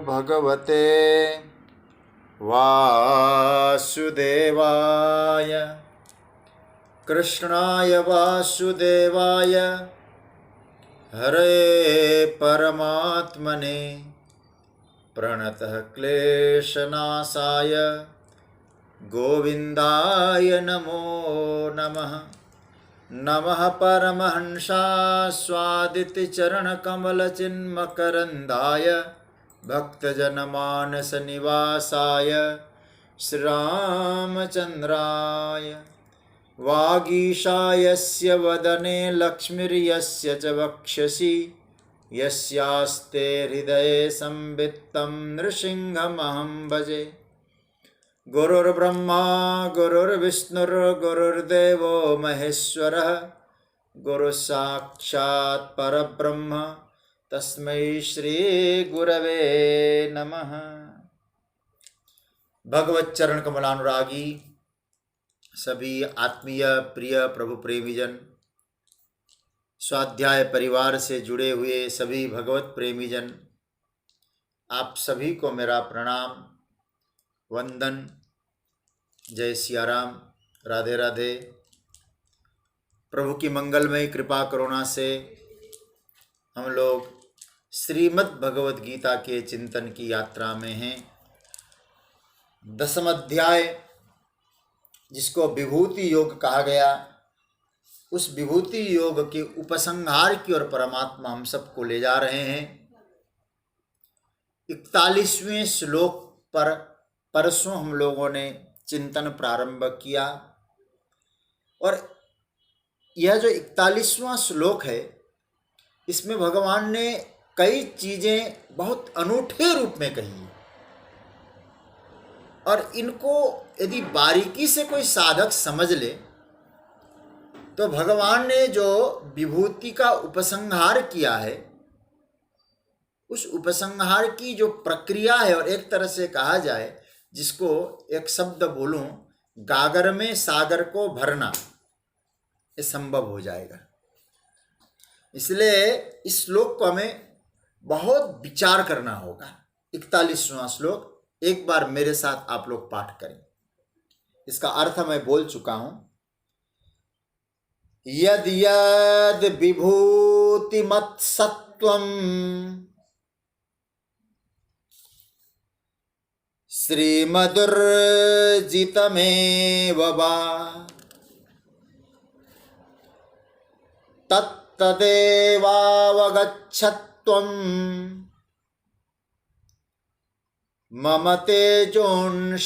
भगवते वासुदेवाय। कृष्णाय वासुदेवाय हरे परमात्मने प्रणतः क्लेशनाशाय गोविन्दाय नमो नमः। नमः परमहंसास्वादितचरणकमलचिन्मकरन्दाय भक्तजनमानसनिवासाय श्रीरामचन्द्राय। वागीशायस्य वदने लक्ष्मीर्यस्य च वक्षसि यस्यास्ते हृदये संवित्तं नृसिंहमहं भजे। गुरुर्ब्रह्मा गुरुर्विष्णुर्गुरुर्देवो महेश्वरः गुरुसाक्षात् परब्रह्म तस्मै श्री गुरवे नमः। भगवत चरण कमलानुरागी सभी आत्मीय प्रिय प्रभु प्रेमीजन, स्वाध्याय परिवार से जुड़े हुए सभी भगवत प्रेमीजन, आप सभी को मेरा प्रणाम, वंदन, जय सिया राम, राधे राधे। प्रभु की मंगलमय कृपा करुणा से हम लोग श्रीमद् भगवद गीता के चिंतन की यात्रा में हैं। 10वां अध्याय जिसको विभूति योग कहा गया, उस विभूति योग के उपसंहार की ओर परमात्मा हम सबको ले जा रहे हैं। 41वें श्लोक पर परसों हम लोगों ने चिंतन प्रारंभ किया और यह जो 41वां श्लोक है, इसमें भगवान ने कई चीजें बहुत अनूठे रूप में कही हैं और इनको यदि बारीकी से कोई साधक समझ ले तो भगवान ने जो विभूति का उपसंहार किया है, उस उपसंहार की जो प्रक्रिया है, और एक तरह से कहा जाए जिसको एक शब्द बोलूं, गागर में सागर को भरना, ये संभव हो जाएगा। इसलिए इस श्लोक को हमें बहुत विचार करना होगा। 41वां श्लोक एक बार मेरे साथ आप लोग पाठ करें। इसका अर्थ मैं बोल चुका हूं। यद यद विभूतिमत् सत्वं श्रीमदुर्जितमेव वा तत्तदेवावगच्छत्वं मम तेजोंशसंभवम्।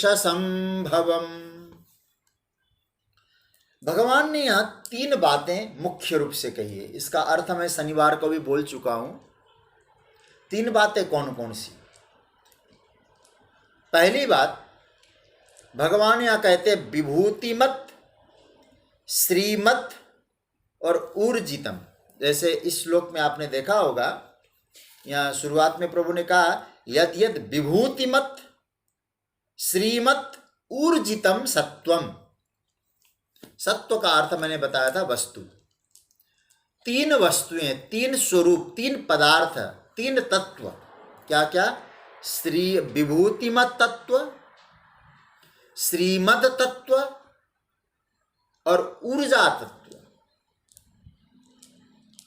भगवान ने यहाँ 3 बातें मुख्य रूप से कही है। इसका अर्थ मैं शनिवार को भी बोल चुका हूं। 3 बातें कौन कौन सी? पहली बात, भगवान यहाँ कहते हैं विभूतिमत, श्रीमत और ऊर्जितम। जैसे इस श्लोक में आपने देखा होगा, यहाँ शुरुआत में प्रभु ने कहा यद यद विभूतिमत श्रीमत ऊर्जितम सत्वम। सत्व का अर्थ मैंने बताया था वस्तु। 3 वस्तुएं, 3 स्वरूप, 3 पदार्थ, 3 तत्व। क्या क्या? श्री विभूतिमत तत्व, श्रीमद तत्व और ऊर्जा तत्व।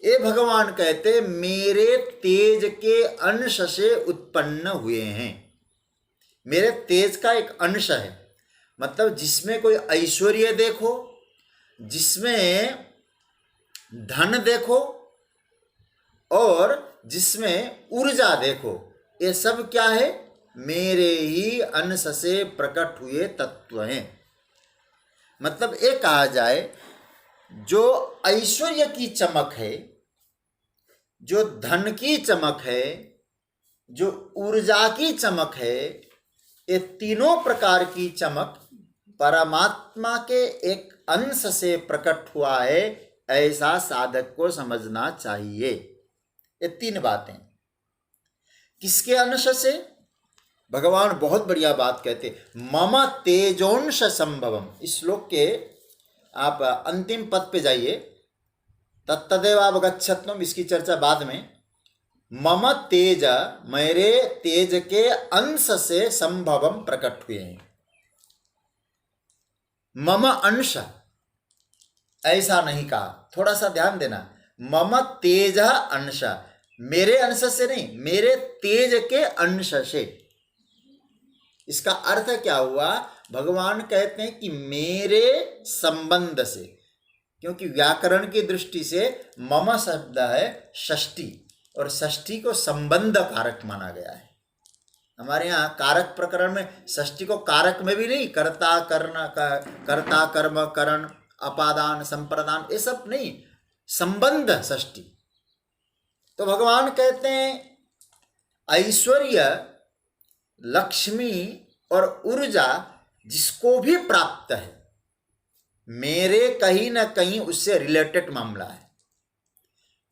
ये भगवान कहते मेरे तेज के अंश से उत्पन्न हुए हैं। मेरे तेज का एक अंश है, मतलब जिसमें कोई ऐश्वर्य देखो, जिसमें धन देखो और जिसमें ऊर्जा देखो, ये सब क्या है? मेरे ही अंश से प्रकट हुए तत्व हैं। मतलब ये कहा जाए, जो ऐश्वर्य की चमक है, जो धन की चमक है, जो ऊर्जा की चमक है, ये तीनों प्रकार की चमक परमात्मा के एक अंश से प्रकट हुआ है, ऐसा साधक को समझना चाहिए। ये 3 बातें। किसके अंश से? भगवान बहुत बढ़िया बात कहते, मम तेजोंश संभवम। इस श्लोक के आप अंतिम पद पे जाइए, तत्तदेवावगच्छत्वम, इसकी चर्चा बाद में। मम तेज, मेरे तेज के अंश से संभवम प्रकट हुए हैं। मम अंश ऐसा नहीं कहा, थोड़ा सा ध्यान देना। मम तेज अंश, मेरे अंश से नहीं, मेरे तेज के अंश से। इसका अर्थ क्या हुआ? भगवान कहते हैं कि मेरे संबंध से, क्योंकि व्याकरण की दृष्टि से मम शब्द है षष्ठी, और षष्ठी को संबंध कारक माना गया है। हमारे यहाँ कारक प्रकरण में षष्ठी को कारक में भी नहीं, कर्ता कर्ण, कर्ता कर्म करण, अपादान संप्रदान, ये सब नहीं, संबंध षष्ठी। तो भगवान कहते हैं ऐश्वर्य, लक्ष्मी और ऊर्जा जिसको भी प्राप्त है, मेरे कहीं ना कहीं उससे रिलेटेड मामला है,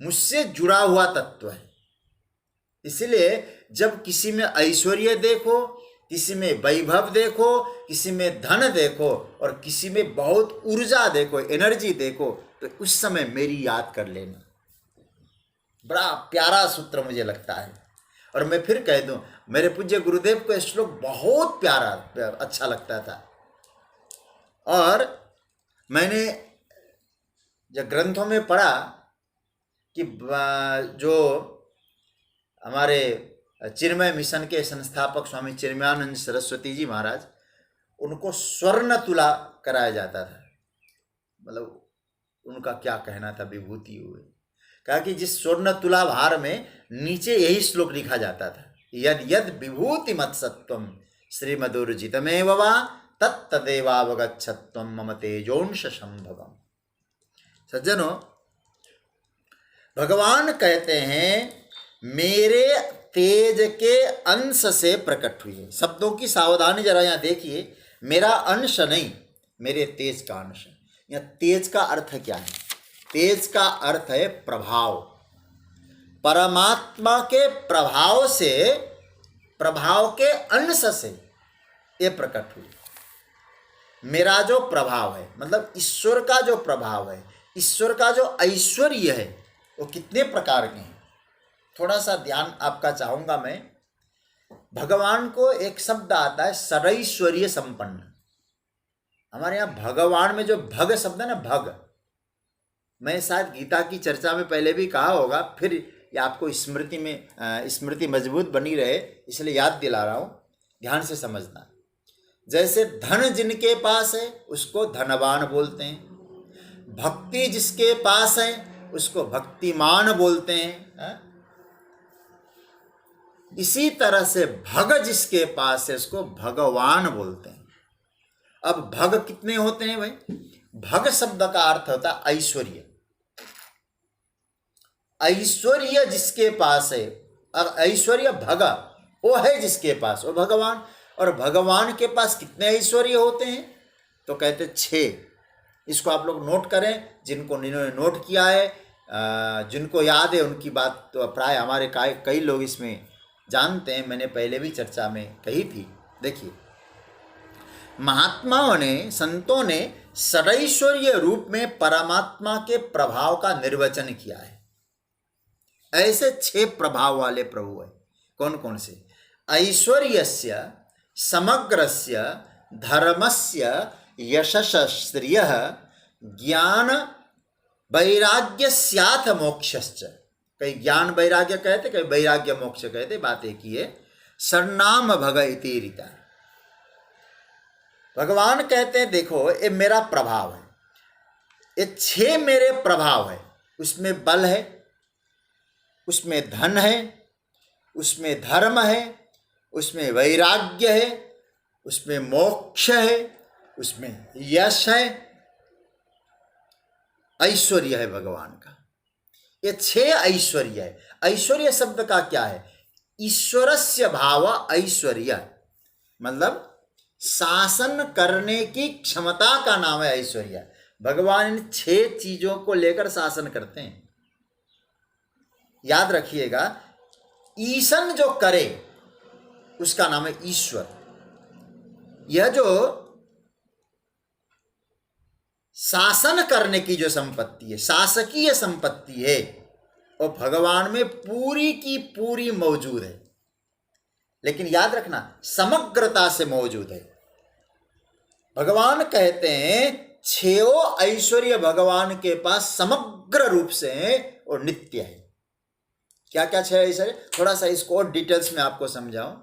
मुझसे जुड़ा हुआ तत्व है। इसलिए जब किसी में ऐश्वर्य देखो, किसी में वैभव देखो, किसी में धन देखो, और किसी में बहुत ऊर्जा देखो, एनर्जी देखो, तो उस समय मेरी याद कर लेना। बड़ा प्यारा सूत्र मुझे लगता है। और मैं फिर कह दूं, मेरे पूज्य गुरुदेव को श्लोक बहुत प्यारा, अच्छा लगता था। और मैंने जब ग्रंथों में पढ़ा कि जो हमारे चिन्मय मिशन के संस्थापक स्वामी चिन्मयानंद सरस्वती जी महाराज, उनको स्वर्ण तुला कराया जाता था। मतलब उनका क्या कहना था विभूति हुए, कहा कि जिस स्वर्ण तुला भार में नीचे यही श्लोक लिखा जाता था, यद यद विभूति मत्सत्वम श्रीमदुर्जितमेव वा तत्तदेवावगच्छत्वम मम तेजोंश संभवम। सज्जनों, भगवान कहते हैं मेरे तेज के अंश से प्रकट हुई है। शब्दों की सावधानी जरा यहाँ देखिए, मेरा अंश नहीं, मेरे तेज का अंश। यहाँ तेज का अर्थ क्या है? तेज का अर्थ है प्रभाव। परमात्मा के प्रभाव से, प्रभाव के अंश से ये प्रकट हुई। मेरा जो प्रभाव है, मतलब ईश्वर का जो प्रभाव है, ईश्वर का जो ऐश्वर्य है, वो कितने प्रकार के हैं, थोड़ा सा ध्यान आपका चाहूंगा मैं। भगवान को एक शब्द आता है सर्वैश्वर्य संपन्न। हमारे यहाँ भगवान में जो भग शब्द है ना, भग, मैं शायद गीता की चर्चा में पहले भी कहा होगा, फिर ये आपको स्मृति में स्मृति मजबूत बनी रहे इसलिए याद दिला रहा हूँ, ध्यान से समझना। जैसे धन जिनके पास है उसको धनवान बोलते हैं, भक्ति जिसके पास है उसको भक्तिमान बोलते हैं। इसी तरह से भग जिसके पास है उसको भगवान बोलते हैं। अब भग कितने होते हैं भाई? भग शब्द का अर्थ होता है ऐश्वर्य। ऐश्वर्य जिसके पास है, और ऐश्वर्य भग वो है जिसके पास, वो भगवान। और भगवान के पास कितने ऐश्वर्य होते हैं? तो कहते 6। इसको आप लोग नोट करें, जिन्होंने नोट किया है, जिनको याद है उनकी बात तो प्राय हमारे कई लोग इसमें जानते हैं, मैंने पहले भी चर्चा में कही थी। देखिए, महात्माओं ने, संतों ने षडैश्वर्य रूप में परमात्मा के प्रभाव का निर्वचन किया है। ऐसे 6 प्रभाव वाले प्रभु है। कौन कौन से? ऐश्वर्यस्य, समग्रस्य, धर्मस्य, यशश्रियः, ज्ञान वैराग्यस्याथ मोक्षश्च। कई ज्ञान वैराग्य कहते, कई वैराग्य मोक्ष कहते, बात एक ही है। सर्नाम भग इति रीता। भगवान कहते हैं देखो ये मेरा प्रभाव है, ये 6 मेरे प्रभाव है। उसमें बल है, उसमें धन है, उसमें धर्म है, उसमें वैराग्य है, उसमें मोक्ष है, उसमें यश है, ऐश्वर्य है भगवान का। ये 6 ऐश्वर्य है। ऐश्वर्य शब्द का क्या है? ईश्वरस्य भाव ऐश्वर्य, मतलब शासन करने की क्षमता का नाम है ऐश्वर्य। भगवान इन 6 चीजों को लेकर शासन करते हैं। याद रखिएगा, ईशन जो करे उसका नाम है ईश्वर। यह जो शासन करने की जो संपत्ति है, शासकीय संपत्ति है, और भगवान में पूरी की पूरी मौजूद है, लेकिन याद रखना समग्रता से मौजूद है। भगवान कहते हैं छह ऐश्वर्य भगवान के पास समग्र रूप से है और नित्य है। क्या क्या छह ऐश्वर्य, थोड़ा सा इसको और डिटेल्स में आपको समझाऊं।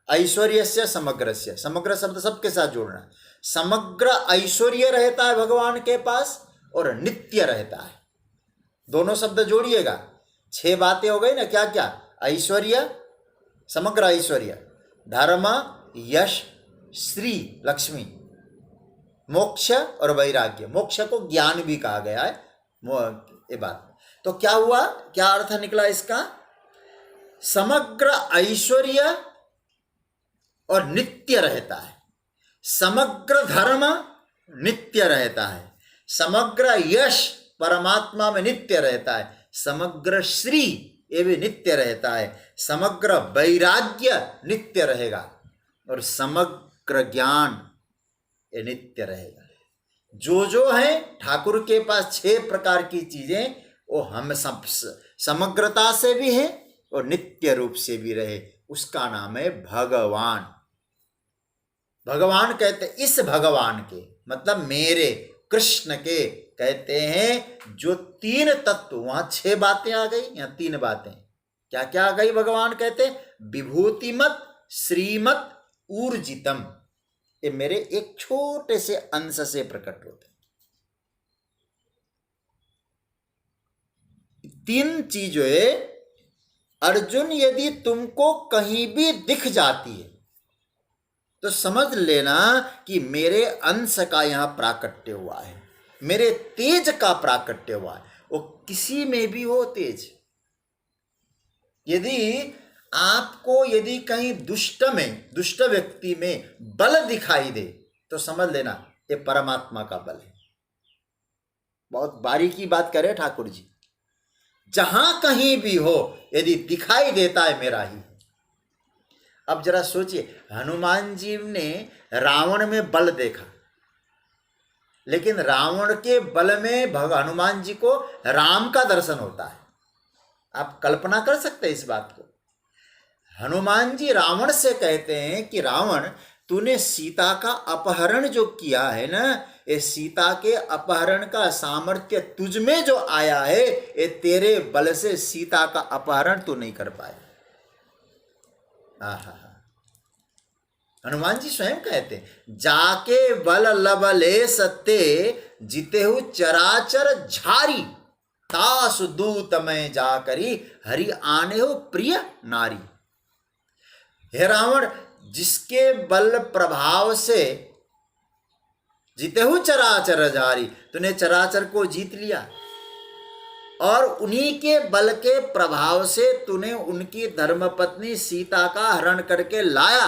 ऐश्वर्य से समग्रस्य, समग्र शब्द सबके साथ जोड़ना। समग्र ऐश्वर्य रहता है भगवान के पास और नित्य रहता है, दोनों शब्द जोड़िएगा। छह बातें हो गई ना, क्या क्या, ऐश्वर्य, समग्र ऐश्वर्य, धर्म, यश, श्री, लक्ष्मी, मोक्ष और वैराग्य। मोक्ष को ज्ञान भी कहा गया है, ये बात। तो क्या हुआ, क्या अर्थ निकला इसका, समग्र ऐश्वर्य और नित्य रहता है, समग्र धर्म नित्य रहता है, समग्र यश परमात्मा में नित्य रहता है, समग्र श्री ये भी नित्य रहता है, समग्र वैराग्य नित्य रहेगा और समग्र ज्ञान ये नित्य रहेगा। जो जो है ठाकुर के पास छह प्रकार की चीजें, वो हम सब समग्रता से भी है और नित्य रूप से भी रहे, उसका नाम है भगवान। भगवान कहते इस भगवान के, मतलब मेरे कृष्ण के कहते हैं जो तीन तत्व, वहां छह बातें आ गई, यहां तीन बातें, क्या क्या आ गई। भगवान कहते विभूतिमत, श्रीमत, ऊर्जितम, ये मेरे एक छोटे से अंश से प्रकट होते हैं। तीन चीजें अर्जुन यदि तुमको कहीं भी दिख जाती है तो समझ लेना कि मेरे अंश का यहां प्राकट्य हुआ है, मेरे तेज का प्राकट्य हुआ है। वो किसी में भी हो तेज, यदि आपको यदि कहीं दुष्ट व्यक्ति में बल दिखाई दे तो समझ लेना ये परमात्मा का बल है। बहुत बारीकी बात करे ठाकुर जी, जहां कहीं भी हो यदि दिखाई देता है मेरा ही। अब जरा सोचिए, हनुमान जी ने रावण में बल देखा, लेकिन रावण के बल में हनुमान जी को राम का दर्शन होता है। आप कल्पना कर सकते हैं इस बात को। हनुमान जी रावण से कहते हैं कि रावण, तूने सीता का अपहरण जो किया है ना, ये सीता के अपहरण का सामर्थ्य तुझ में जो आया है, ये तेरे बल से सीता का अपहरण तू नहीं कर पाए। हनुमान जी स्वयं कहते हैं, जाके बल लबले सत्ते जितेहु चराचर झारी, तास दूत में जाकरी हरि आने हो प्रिय नारी। हे रावण, जिसके बल प्रभाव से जितेहु चराचर झारी, तूने चराचर को जीत लिया और उन्हीं के बल के प्रभाव से तूने उनकी धर्मपत्नी सीता का हरण करके लाया।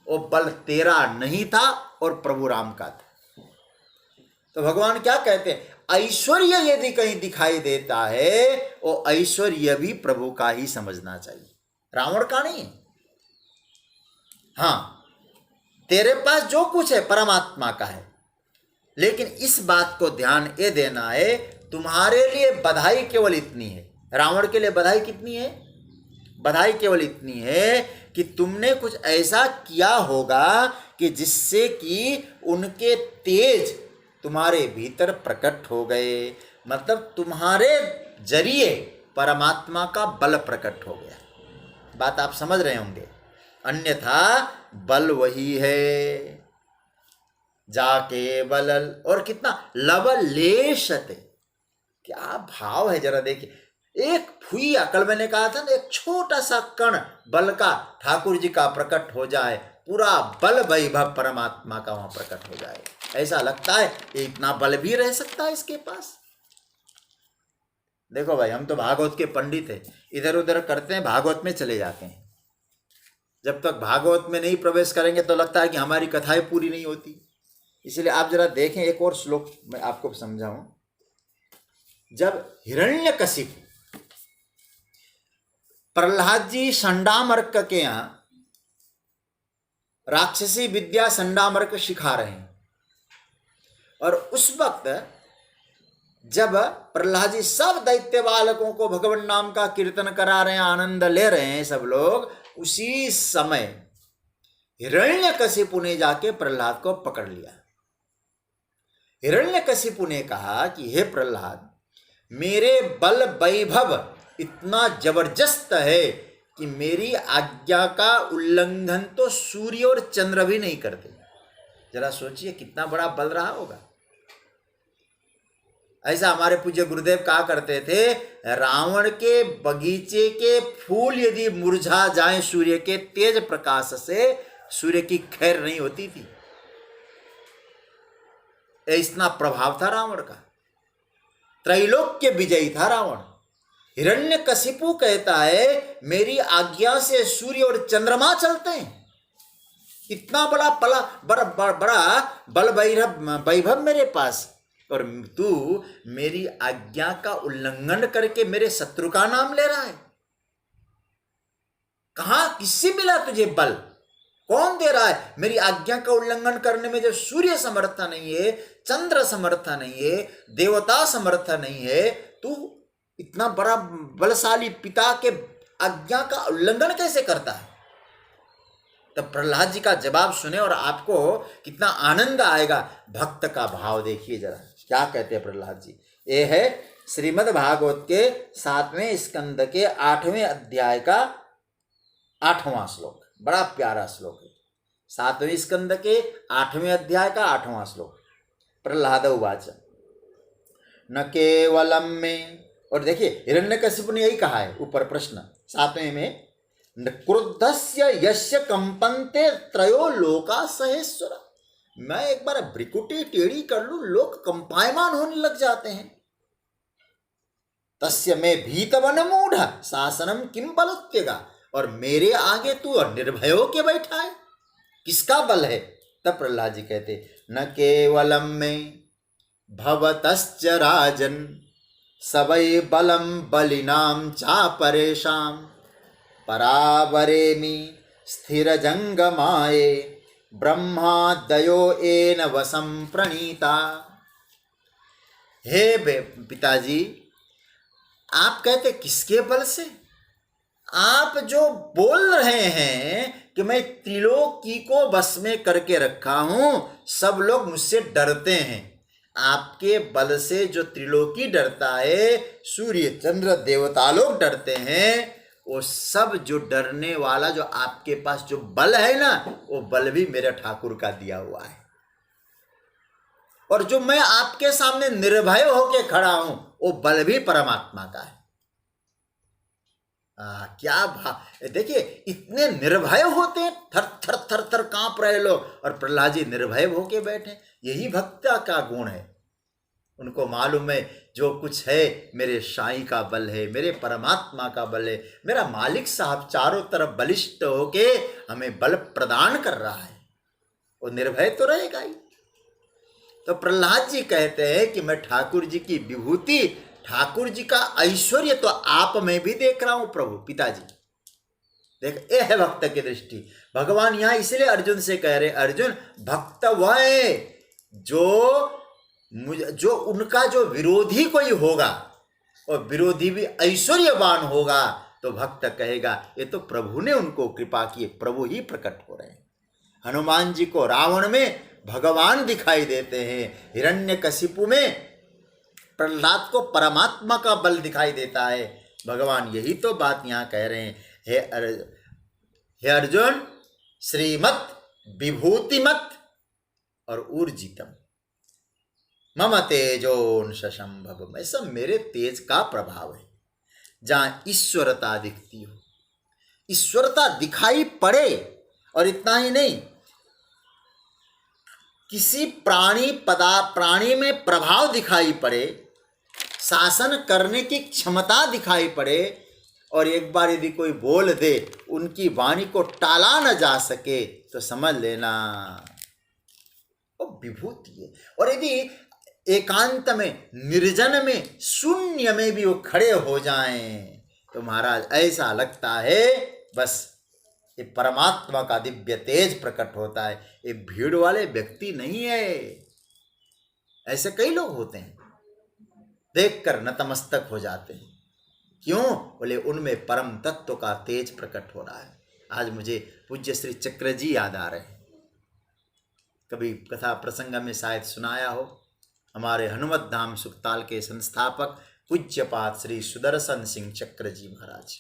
वो बल तेरा नहीं था और प्रभु राम का था। तो भगवान क्या कहते हैं, ऐश्वर्य यदि कहीं दिखाई देता है वो ऐश्वर्य भी प्रभु का ही समझना चाहिए, रावण का नहीं। हाँ, तेरे पास जो कुछ है परमात्मा का है, लेकिन इस बात को ध्यान ये देना है, तुम्हारे लिए बधाई केवल इतनी है। रावण के लिए बधाई कितनी है, बधाई केवल इतनी है कि तुमने कुछ ऐसा किया होगा कि जिससे कि उनके तेज तुम्हारे भीतर प्रकट हो गए, मतलब तुम्हारे जरिए परमात्मा का बल प्रकट हो गया। बात आप समझ रहे होंगे, अन्यथा बल वही है, जाके बल, और कितना लवलेशते, क्या भाव है जरा देखिए। एक फुइया, कल मैंने कहा था ना, एक छोटा सा कण बल का ठाकुर जी का प्रकट हो जाए, पूरा बल वैभव परमात्मा का वहां प्रकट हो जाए। ऐसा लगता है इतना बल भी रह सकता है इसके पास। देखो भाई, हम तो भागवत के पंडित हैं, इधर उधर करते हैं, भागवत में चले जाते हैं। जब तक भागवत में नहीं प्रवेश करेंगे तो लगता है कि हमारी कथाएं पूरी नहीं होती। इसलिए आप जरा देखें, एक और श्लोक मैं आपको समझाऊं। जब हिरण्यकशिपु प्रहलाद जी संडामर्क के यहां राक्षसी विद्या संडामर्क सिखा रहे हैं, और उस वक्त जब प्रहलाद जी सब दैत्य बालकों को भगवान नाम का कीर्तन करा रहे हैं, आनंद ले रहे हैं सब लोग, उसी समय हिरण्यकशिपु ने जाके प्रहलाद को पकड़ लिया। हिरण्यकशिपु ने कहा कि हे प्रहलाद, मेरे बल वैभव इतना जबरदस्त है कि मेरी आज्ञा का उल्लंघन तो सूर्य और चंद्र भी नहीं करते। जरा सोचिए कितना बड़ा बल रहा होगा। ऐसा हमारे पूज्य गुरुदेव कहा करते थे, रावण के बगीचे के फूल यदि मुरझा जाएं सूर्य के तेज प्रकाश से, सूर्य की खैर नहीं होती थी। इतना प्रभाव था रावण का, त्रैलोक्य विजयी था रावण। हिरण्यकशिपु कहता है मेरी आज्ञा से सूर्य और चंद्रमा चलते हैं। इतना बड़ा बड़ा बल वैभव मेरे पास, और तू मेरी आज्ञा का उल्लंघन करके मेरे शत्रु का नाम ले रहा है। कहां, किससे मिला तुझे बल? कौन दे रहा है? मेरी आज्ञा का उल्लंघन करने में जब सूर्य समर्थ नहीं है, चंद्र समर्थ नहीं है, देवता समर्थ नहीं है, तू इतना बड़ा बलशाली पिता के आज्ञा का उल्लंघन कैसे करता है? तब प्रहलाद जी का जवाब सुने और आपको कितना आनंद आएगा। भक्त का भाव देखिए जरा, क्या कहते हैं प्रहलाद जी। ये है श्रीमद् भागवत के 7वें स्कंद के 8वें अध्याय का 8वां श्लोक। बड़ा प्यारा श्लोक है। 7वें स्कंद के 8वें अध्याय का 8वां श्लोक। प्रहलाद उवाच न केवलम में, और देखिए हिरण्यकशिपु ने यही कहा है ऊपर प्रश्न 7वें में, क्रुद्धस्य यस्य कंपन्ते त्रयो लोका सहेश्वर। मैं एक बार भ्रिकुटी टेढ़ी कर लूं, लोग कंपायमान होने लग जाते हैं। तस्य में भीतवन मूढ़ शासनम किम बलोत्यगा, और मेरे आगे तू निर्भय होके बैठा है, किसका बल है? तब प्रहलाद जी कहते न केवलम में भवतश्च राजन सवै बलम बलिनाम चापरेशाम परावरेमि स्थिर जंगमाये ब्रह्मादयो एन वसम प्रणीता। हे पिताजी, आप कहते किसके बल से? आप जो बोल रहे हैं कि मैं त्रिलोकी को बस में करके रखा हूं, सब लोग मुझसे डरते हैं। आपके बल से जो त्रिलोकी डरता है, सूर्य चंद्र देवता लोग डरते हैं, वो सब जो डरने वाला जो आपके पास जो बल है ना, वो बल भी मेरे ठाकुर का दिया हुआ है। और जो मैं आपके सामने निर्भय होके खड़ा हूं, वो बल भी परमात्मा का है। क्या भाव देखिए, इतने निर्भय होते हैं, थर थर थर थर कांप रहे लोग, और प्रहलाद जी निर्भय होके बैठे। यही भक्ता का गुण है। उनको मालूम है जो कुछ है मेरे साईं का बल है, मेरे परमात्मा का बल है, मेरा मालिक साहब चारों तरफ बलिष्ठ होके हमें बल प्रदान कर रहा है, वो निर्भय तो रहेगा ही। तो प्रहलाद जी कहते हैं कि मैं ठाकुर जी की विभूति, ठाकुर जी का ऐश्वर्य तो आप में भी देख रहा हूं प्रभु पिताजी। देख, ये है भक्त की दृष्टि। भगवान यहां इसलिए अर्जुन से कह रहे, अर्जुन भक्त वह है जो उनका जो विरोधी कोई होगा, और विरोधी भी ऐश्वर्यवान होगा, तो भक्त कहेगा ये तो प्रभु ने उनको कृपा की, प्रभु ही प्रकट हो रहे हैं। हनुमान जी को रावण में भगवान दिखाई देते हैं, हिरण्यकशिपु में प्रहलाद को परमात्मा का बल दिखाई देता है। भगवान यही तो बात यहाँ कह रहे हैं, हे अर्जुन, श्रीमत विभूतिमत और ऊर्जितम मम तेजोंश संभव। में सब मेरे तेज का प्रभाव है। जहां ईश्वरता दिखती हो, ईश्वरता दिखाई पड़े, और इतना ही नहीं, किसी प्राणी में प्रभाव दिखाई पड़े, शासन करने की क्षमता दिखाई पड़े, और एक बार यदि कोई बोल दे, उनकी वाणी को टाला न जा सके, तो समझ लेना वो विभूति है। और यदि एकांत में, निर्जन में, शून्य में भी वो खड़े हो जाएं, तो महाराज ऐसा लगता है बस ये परमात्मा का दिव्य तेज प्रकट होता है। ये भीड़ वाले व्यक्ति नहीं है। ऐसे कई लोग होते हैं, देखकर नतमस्तक हो जाते हैं। क्यों? बोले उनमें परम तत्व का तेज प्रकट हो रहा है। आज मुझे पूज्य श्री चक्र जी याद आ रहे हैं। कभी कथा प्रसंग में शायद सुनाया हो, हमारे हनुमत धाम सुखताल के संस्थापक पूज्यपाद श्री सुदर्शन सिंह चक्र जी महाराज,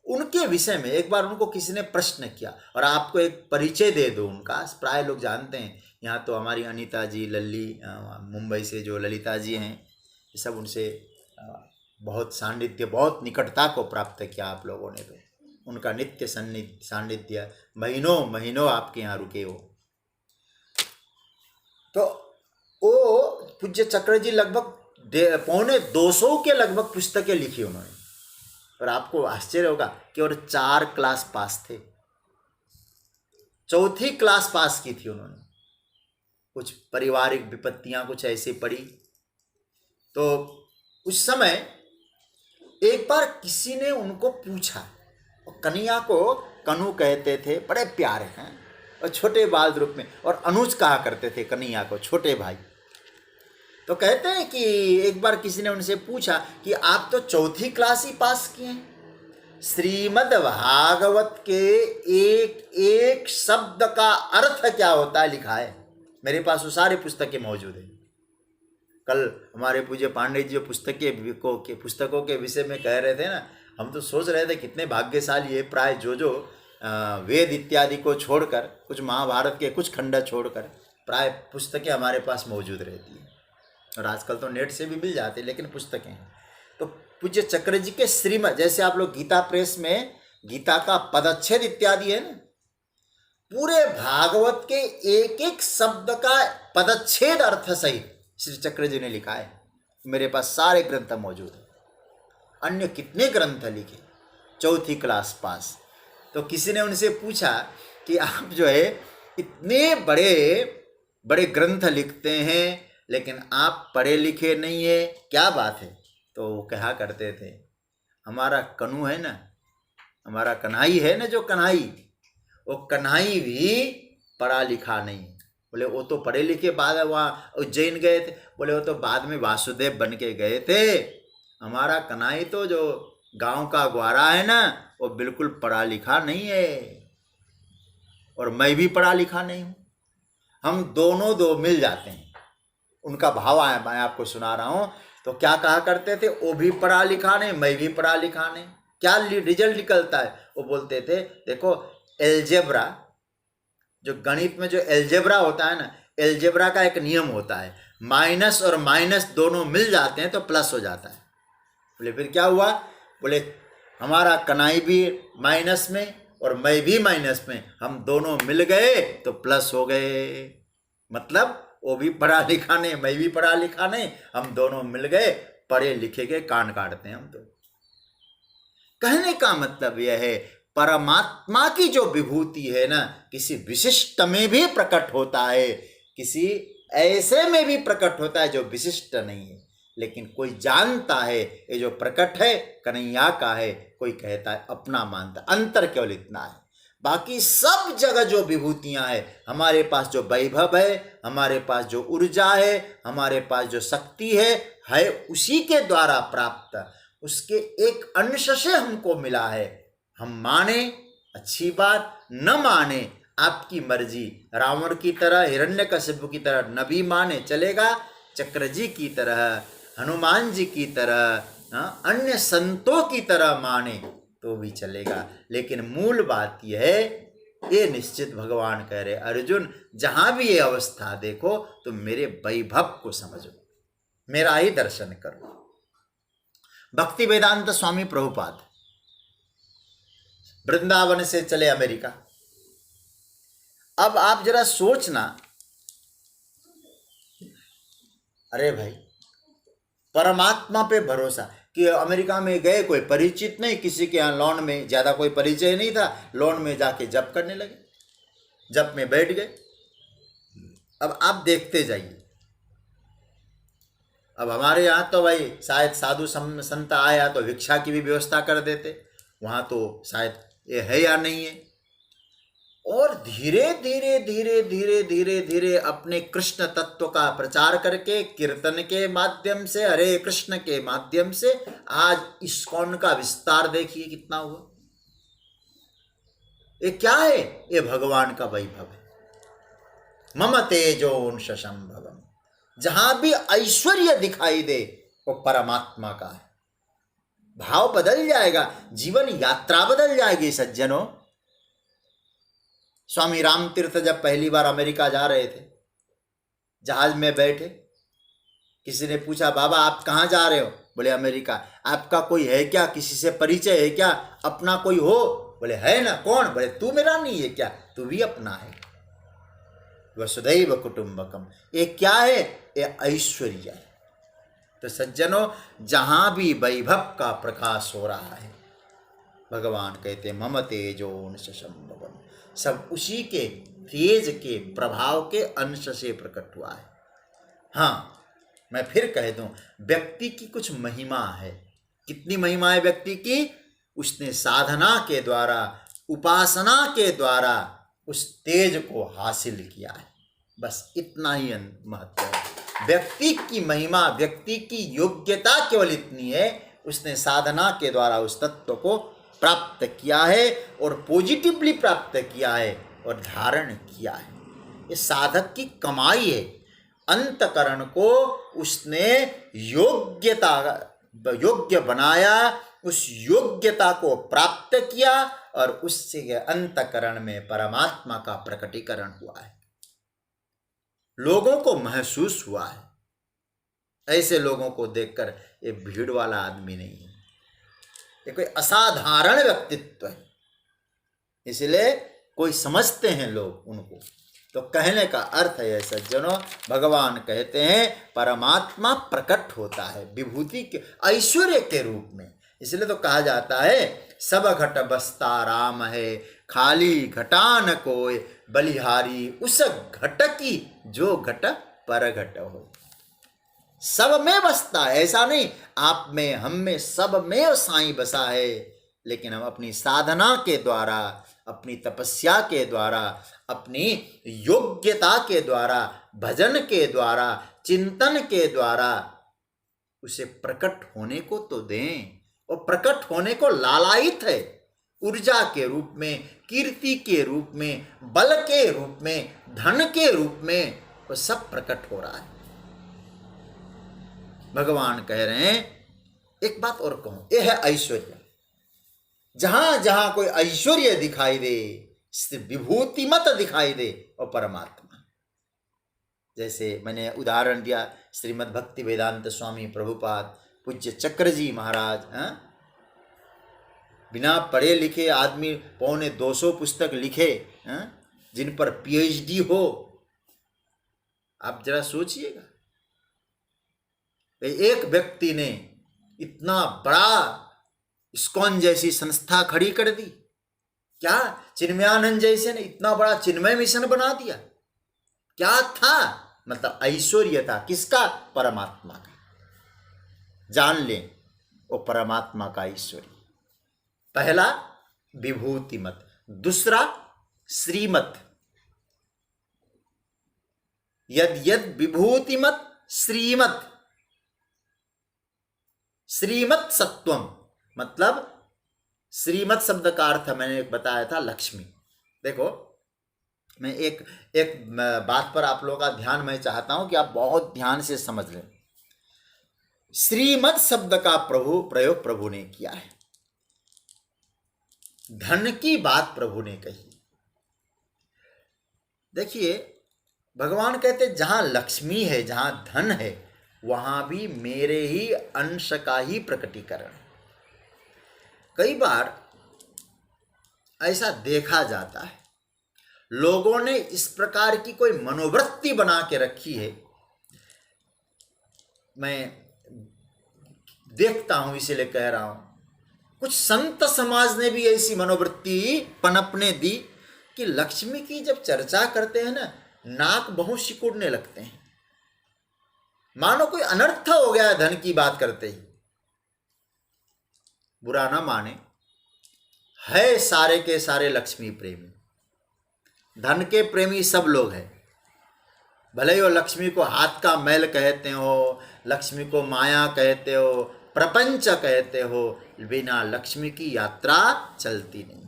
उनके विषय में एक बार उनको किसी ने प्रश्न किया, और आपको एक परिचय दे दो उनका, प्राय लोग जानते हैं। यहाँ तो हमारी अनीता जी, लल्ली, मुंबई से जो ललिता जी हैं, ये सब उनसे बहुत सान्निध्य, बहुत निकटता को प्राप्त किया आप लोगों ने। तो उनका नित्य सान्निध्य महीनों महीनों आपके यहाँ रुके हो। तो वो पूज्य चक्र जी लगभग 250 के लगभग पुस्तकें लिखी उन्होंने, और आपको आश्चर्य होगा कि और 4 क्लास पास थे, 4थी क्लास पास की थी उन्होंने। कुछ पारिवारिक विपत्तियां कुछ ऐसी पड़ी, तो उस समय एक बार किसी ने उनको पूछा, और कन्हैया को कनु कहते थे, बड़े प्यारे हैं, और छोटे बाल रूप में, और अनुज कहा करते थे कन्हैया को, छोटे भाई। तो कहते हैं कि एक बार किसी ने उनसे पूछा कि आप तो 4थी क्लास ही पास किए हैं, श्रीमद् भागवत के एक एक शब्द का अर्थ क्या होता है लिखा है। मेरे पास वो सारी पुस्तकें मौजूद हैं। कल हमारे पूज्य पांडे जी पुस्तकों के विषय में कह रहे थे ना, हम तो सोच रहे थे कितने भाग्यशाली है, प्राय जो वेद इत्यादि को छोड़कर, कुछ महाभारत के कुछ खंड छोड़कर प्राय पुस्तकें हमारे पास मौजूद रहती हैं, और आजकल तो नेट से भी मिल जाते हैं, लेकिन पुस्तकें हैं। तो पूज्य चक्र जी के श्रीमद्, जैसे आप लोग गीता प्रेस में गीता का पदच्छेद इत्यादि है ना, पूरे भागवत के एक एक शब्द का पदच्छेद अर्थ सहित श्री चक्र जी ने लिखा है। मेरे पास सारे ग्रंथ मौजूद हैं। अन्य कितने ग्रंथ लिखे, 4थी क्लास पास। तो किसी ने उनसे पूछा कि आप जो है इतने बड़े बड़े ग्रंथ लिखते हैं, लेकिन आप पढ़े लिखे नहीं है, क्या बात है? तो वो कहा करते थे, हमारा कनु है ना, हमारा कन्हाई है ना, जो कन्हाई, वो कन्हाई भी पढ़ा लिखा नहीं। बोले वो तो पढ़े लिखे, बाद वहाँ उज्जैन गए थे, बोले वो तो बाद में वासुदेव बन के गए थे। हमारा कन्हाई तो जो गांव का ग्वारा है ना, वो बिल्कुल पढ़ा लिखा नहीं है, और मैं भी पढ़ा लिखा नहीं हूँ। हम दोनों दो मिल जाते हैं। उनका भाव आया, मैं आपको सुना रहा हूँ। तो क्या कहा करते थे, वो भी पढ़ा लिखा नहीं, मैं भी पढ़ा लिखा नहीं। क्या रिजल्ट निकलता है? वो बोलते थे, देखो एल्जेब्रा, जो गणित में जो एल्जेब्रा होता है ना, एल्जेब्रा का एक नियम होता है, माइनस और माइनस दोनों मिल जाते हैं तो प्लस हो जाता है। बोले फिर क्या हुआ? बोले हमारा कन्हाई भी माइनस में और मैं भी माइनस में, हम दोनों मिल गए तो प्लस हो गए। मतलब वो भी पढ़ा लिखा नहीं, मैं भी पढ़ा लिखा नहीं, हम दोनों मिल गए, पढ़े लिखे के कान काटते हैं हम तो। कहने का मतलब यह है, परमात्मा की जो विभूति है ना, किसी विशिष्ट में भी प्रकट होता है, किसी ऐसे में भी प्रकट होता है जो विशिष्ट नहीं है। लेकिन कोई जानता है ये जो प्रकट है कन्हैया का है, कोई कहता है अपना मानता। अंतर केवल इतना है। बाकी सब जगह जो विभूतियां हैं, हमारे पास जो वैभव है, हमारे पास जो ऊर्जा है, हमारे पास जो शक्ति है उसी के द्वारा प्राप्त, उसके एक अंश से हमको मिला है। हम माने अच्छी बात, न माने आपकी मर्जी। रावण की तरह, हिरण्यकशिपु की तरह न भी माने चलेगा, चक्र जी की तरह, हनुमान जी की तरह, अन्य संतों की तरह माने तो भी चलेगा। लेकिन मूल बात यह है, ये निश्चित भगवान कह रहे, अर्जुन जहां भी ये अवस्था देखो तो मेरे वैभव को समझो, मेरा ही दर्शन करो। भक्ति वेदांत स्वामी प्रभुपाद वृंदावन से चले अमेरिका। अब आप जरा सोचना, अरे भाई परमात्मा पे भरोसा कि अमेरिका में गए, कोई परिचित नहीं, किसी के यहाँ लॉन में ज़्यादा कोई परिचय नहीं था, लॉन में जाके जप करने लगे, जप में बैठ गए। अब आप देखते जाइए। अब हमारे यहाँ तो भाई शायद साधु संत आया तो भिक्षा की भी व्यवस्था कर देते, वहाँ तो शायद ये है या नहीं है। और धीरे धीरे धीरे धीरे धीरे धीरे अपने कृष्ण तत्व का प्रचार करके कीर्तन के माध्यम से, हरे कृष्ण के माध्यम से आज इस्कॉन का विस्तार देखिए कितना हुआ। ये क्या है? ये भगवान का वैभव है। मम तेजोंश संभवम, जहां भी ऐश्वर्य दिखाई दे वो परमात्मा का है। भाव बदल जाएगा, जीवन यात्रा बदल जाएगी सज्जनों। स्वामी राम तीर्थ जब पहली बार अमेरिका जा रहे थे, जहाज में बैठे, किसी ने पूछा बाबा आप कहाँ जा रहे हो? बोले अमेरिका। आपका कोई है क्या, किसी से परिचय है क्या, अपना कोई हो? बोले है ना। कौन? बोले तू मेरा नहीं है क्या? तू भी अपना है। वसुधैव कुटुंबकम। ये क्या है? ये ऐश्वर्य है। तो सज्जनों, जहां भी वैभव का प्रकाश हो रहा है, भगवान कहते मम तेजोंश संभवम, सब उसी के तेज के प्रभाव के अंश से प्रकट हुआ है। हाँ, मैं फिर कह दूं, व्यक्ति की कुछ महिमा है। कितनी महिमा है व्यक्ति की? उसने साधना के द्वारा, उपासना के द्वारा उस तेज को हासिल किया है। बस इतना ही महत्व है। व्यक्ति की महिमा, व्यक्ति की योग्यता केवल इतनी है, उसने साधना के द्वारा उस तत्व को प्राप्त किया है और पॉजिटिवली प्राप्त किया है और धारण किया है। ये साधक की कमाई है। अंतकरण को उसने योग्य बनाया, उस योग्यता को प्राप्त किया और उससे अंतकरण में परमात्मा का प्रकटीकरण हुआ है। लोगों को महसूस हुआ है। ऐसे लोगों को देखकर ये भीड़ वाला आदमी नहीं है, ये कोई असाधारण व्यक्तित्व है। इसलिए कोई समझते हैं लोग उनको। तो कहने का अर्थ है सज्जनों, भगवान कहते हैं परमात्मा प्रकट होता है विभूति के, ऐश्वर्य के रूप में। इसलिए तो कहा जाता है सब घट बसता राम है, खाली घटा न कोय, बलिहारी उस घट की जो घट पर घट हो। सब में बसता है, ऐसा नहीं आप में, हम में, सब में साईं बसा है। लेकिन हम अपनी साधना के द्वारा, अपनी तपस्या के द्वारा, अपनी योग्यता के द्वारा, भजन के द्वारा, चिंतन के द्वारा उसे प्रकट होने को तो दें। और प्रकट होने को लालायित है, ऊर्जा के रूप में, कीर्ति के रूप में, बल के रूप में, धन के रूप में, वो सब प्रकट हो रहा है। भगवान कह रहे हैं, एक बात और कहूं, यह है ऐश्वर्य। जहां जहां कोई ऐश्वर्य दिखाई दे, विभूति मत दिखाई दे, और परमात्मा। जैसे मैंने उदाहरण दिया, श्रीमद् भक्ति वेदांत स्वामी प्रभुपाद पूज्य चक्रजी महाराज, बिना पढ़े लिखे आदमी 250 पुस्तक लिखे, जिन पर पीएचडी हो। आप जरा सोचिएगा, एक व्यक्ति ने इतना बड़ा इस्कॉन जैसी संस्था खड़ी कर दी। क्या चिन्मयानंद जैसे ने इतना बड़ा चिन्मय मिशन बना दिया? क्या था? मतलब ऐश्वर्य था। किसका? परमात्मा का। जान लें, वो परमात्मा का ऐश्वर्य। पहला विभूतिमत, दूसरा श्रीमत। यद यद विभूतिमत श्रीमत, श्रीमत सत्वम, मतलब श्रीमत शब्द का अर्थ मैंने बताया था लक्ष्मी। देखो, मैं एक बात पर आप लोगों का ध्यान मैं चाहता हूं कि आप बहुत ध्यान से समझ लें। श्रीमत शब्द का प्रयोग प्रभु ने किया है। धन की बात प्रभु ने कही। देखिए, भगवान कहते जहां लक्ष्मी है, जहां धन है, वहां भी मेरे ही अंश का ही प्रकटीकरण है। कई बार ऐसा देखा जाता है, लोगों ने इस प्रकार की कोई मनोवृत्ति बना के रखी है। मैं देखता हूं, इसलिए कह रहा हूं, कुछ संत समाज ने भी ऐसी मनोवृत्ति पनपने दी कि लक्ष्मी की जब चर्चा करते हैं ना, नाक बहुत सिकुड़ने लगते हैं, मानो कोई अनर्थ हो गया है धन की बात करते ही। बुरा ना माने, है सारे के सारे लक्ष्मी प्रेमी, धन के प्रेमी सब लोग हैं, भले ही वो लक्ष्मी को हाथ का मैल कहते हो, लक्ष्मी को माया कहते हो, प्रपंच कहते हो, बिना लक्ष्मी की यात्रा चलती नहीं।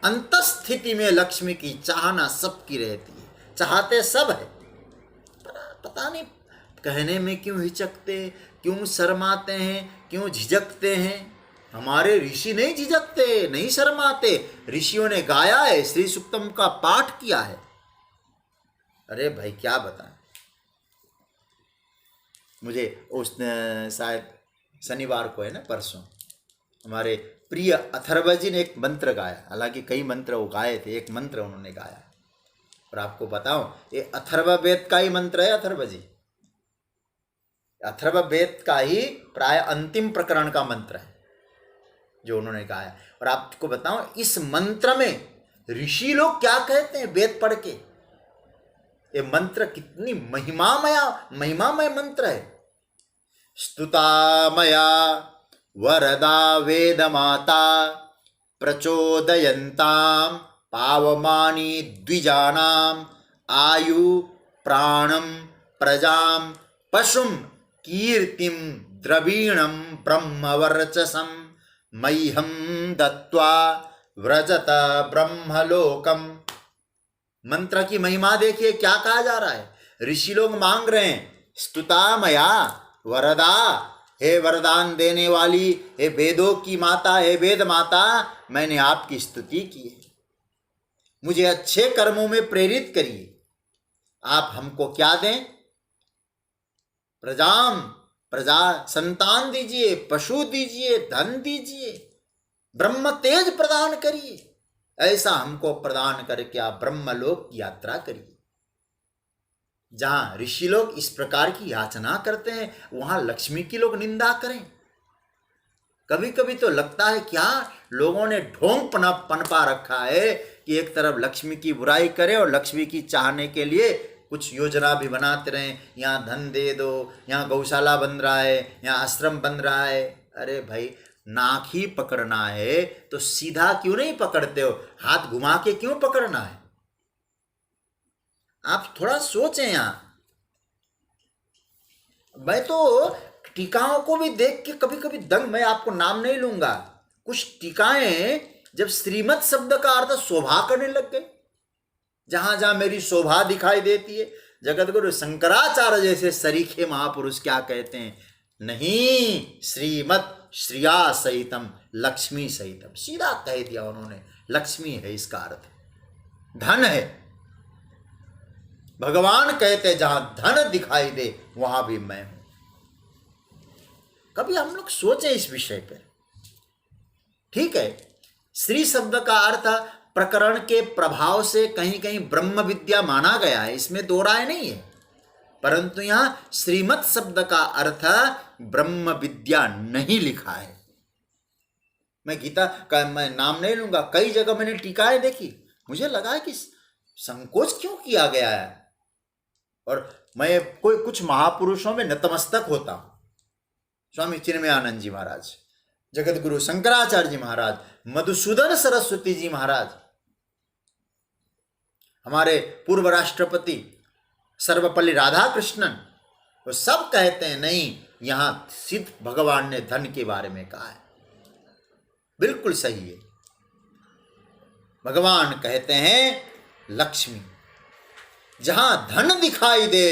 अंतस्थिति में लक्ष्मी की चाहना सबकी रहती है, चाहते सब है, पता नहीं कहने में क्यों हिचकते, क्यों शर्माते हैं, क्यों झिझकते हैं। हमारे ऋषि नहीं झिझकते, नहीं शर्माते, ऋषियों ने गाया है, श्री सूक्तम का पाठ किया है। अरे भाई क्या बताएं, मुझे उस शायद शनिवार को है ना, परसों, हमारे प्रिय अथर्व जी ने एक मंत्र गाया, हालांकि कई मंत्र वो गाए थे, एक मंत्र उन्होंने गाया। और आपको बताऊं, ये अथर्व वेद का ही मंत्र है। अथर्व जी अथर्व वेद का ही प्राय अंतिम प्रकरण का मंत्र है जो उन्होंने गाया। और आपको बताऊं, इस मंत्र में ऋषि लोग क्या कहते हैं वेद पढ़ के, ये मंत्र कितनी महिमामय मंत्र है। स्तुता मया वरदा वेद माता प्रचोदयन्ताम पावमानी द्विजानाम आयु प्राणम प्रजाम पशुम कीर्तिम द्रवीणम ब्रह्मवर्चसम मह्यम दत्वा व्रजत ब्रह्मलोकम। मंत्र की महिमा देखिए, क्या कहा जा रहा है। ऋषि लोग मांग रहे हैं, स्तुता मया वरदा, हे वरदान देने वाली, हे वेदों की माता, हे वेद माता, मैंने आपकी स्तुति की है, मुझे अच्छे कर्मों में प्रेरित करिए। आप हमको क्या दें? प्रजा संतान दीजिए, पशु दीजिए, धन दीजिए, ब्रह्म तेज प्रदान करिए। ऐसा हमको प्रदान करके आप ब्रह्मलोक की यात्रा करिए। जहां ऋषि लोग इस प्रकार की याचना करते हैं, वहां लक्ष्मी की लोग निंदा करें। कभी कभी तो लगता है क्या लोगों ने ढोंग पनपा रखा है कि एक तरफ लक्ष्मी की बुराई करे और लक्ष्मी की चाहने के लिए कुछ योजना भी बनाते रहें, यहाँ धन दे दो, यहाँ गौशाला बन रहा है, यहाँ आश्रम बन रहा है। अरे भाई, नाक ही पकड़ना है तो सीधा क्यों नहीं पकड़ते हो, हाथ घुमा के क्यों पकड़ना है? आप थोड़ा सोचें। यहाँ मैं तो टीकाओं को भी देख के कभी कभी दंग, मैं आपको नाम नहीं लूंगा, कुछ टीकाएं जब श्रीमत शब्द का अर्थ शोभा करने लग गए, जहां जहां मेरी शोभा दिखाई देती है, जगत गुरु शंकराचार्य जैसे सरीखे महापुरुष क्या कहते हैं, नहीं श्रीमत श्रिया सहितम लक्ष्मी सहितम, सीधा कह दिया उन्होंने, लक्ष्मी है इसका अर्थ, धन है। भगवान कहते जहां धन दिखाई दे वहां भी मैं हूं। कभी हम लोग सोचें इस विषय पर। ठीक है, श्री शब्द का अर्थ प्रकरण के प्रभाव से कहीं कहीं ब्रह्म विद्या माना गया है, इसमें दो राय नहीं है, परंतु यहां श्रीमत शब्द का अर्थ ब्रह्म विद्या नहीं लिखा है। मैं गीता का मैं नाम नहीं लूंगा, कई जगह मैंने टीकाएं देखी, मुझे लगा कि संकोच क्यों किया गया है। और मैं कुछ महापुरुषों में नतमस्तक होता हूं, स्वामी चिन्मयानंद जी महाराज, जगत गुरु शंकराचार्य जी महाराज, मधुसूदन सरस्वती जी महाराज, हमारे पूर्व राष्ट्रपति सर्वपल्ली राधाकृष्णन, वो सब कहते हैं नहीं, यहां सिद्ध भगवान ने धन के बारे में कहा है, बिल्कुल सही है। भगवान कहते हैं लक्ष्मी, जहां धन दिखाई दे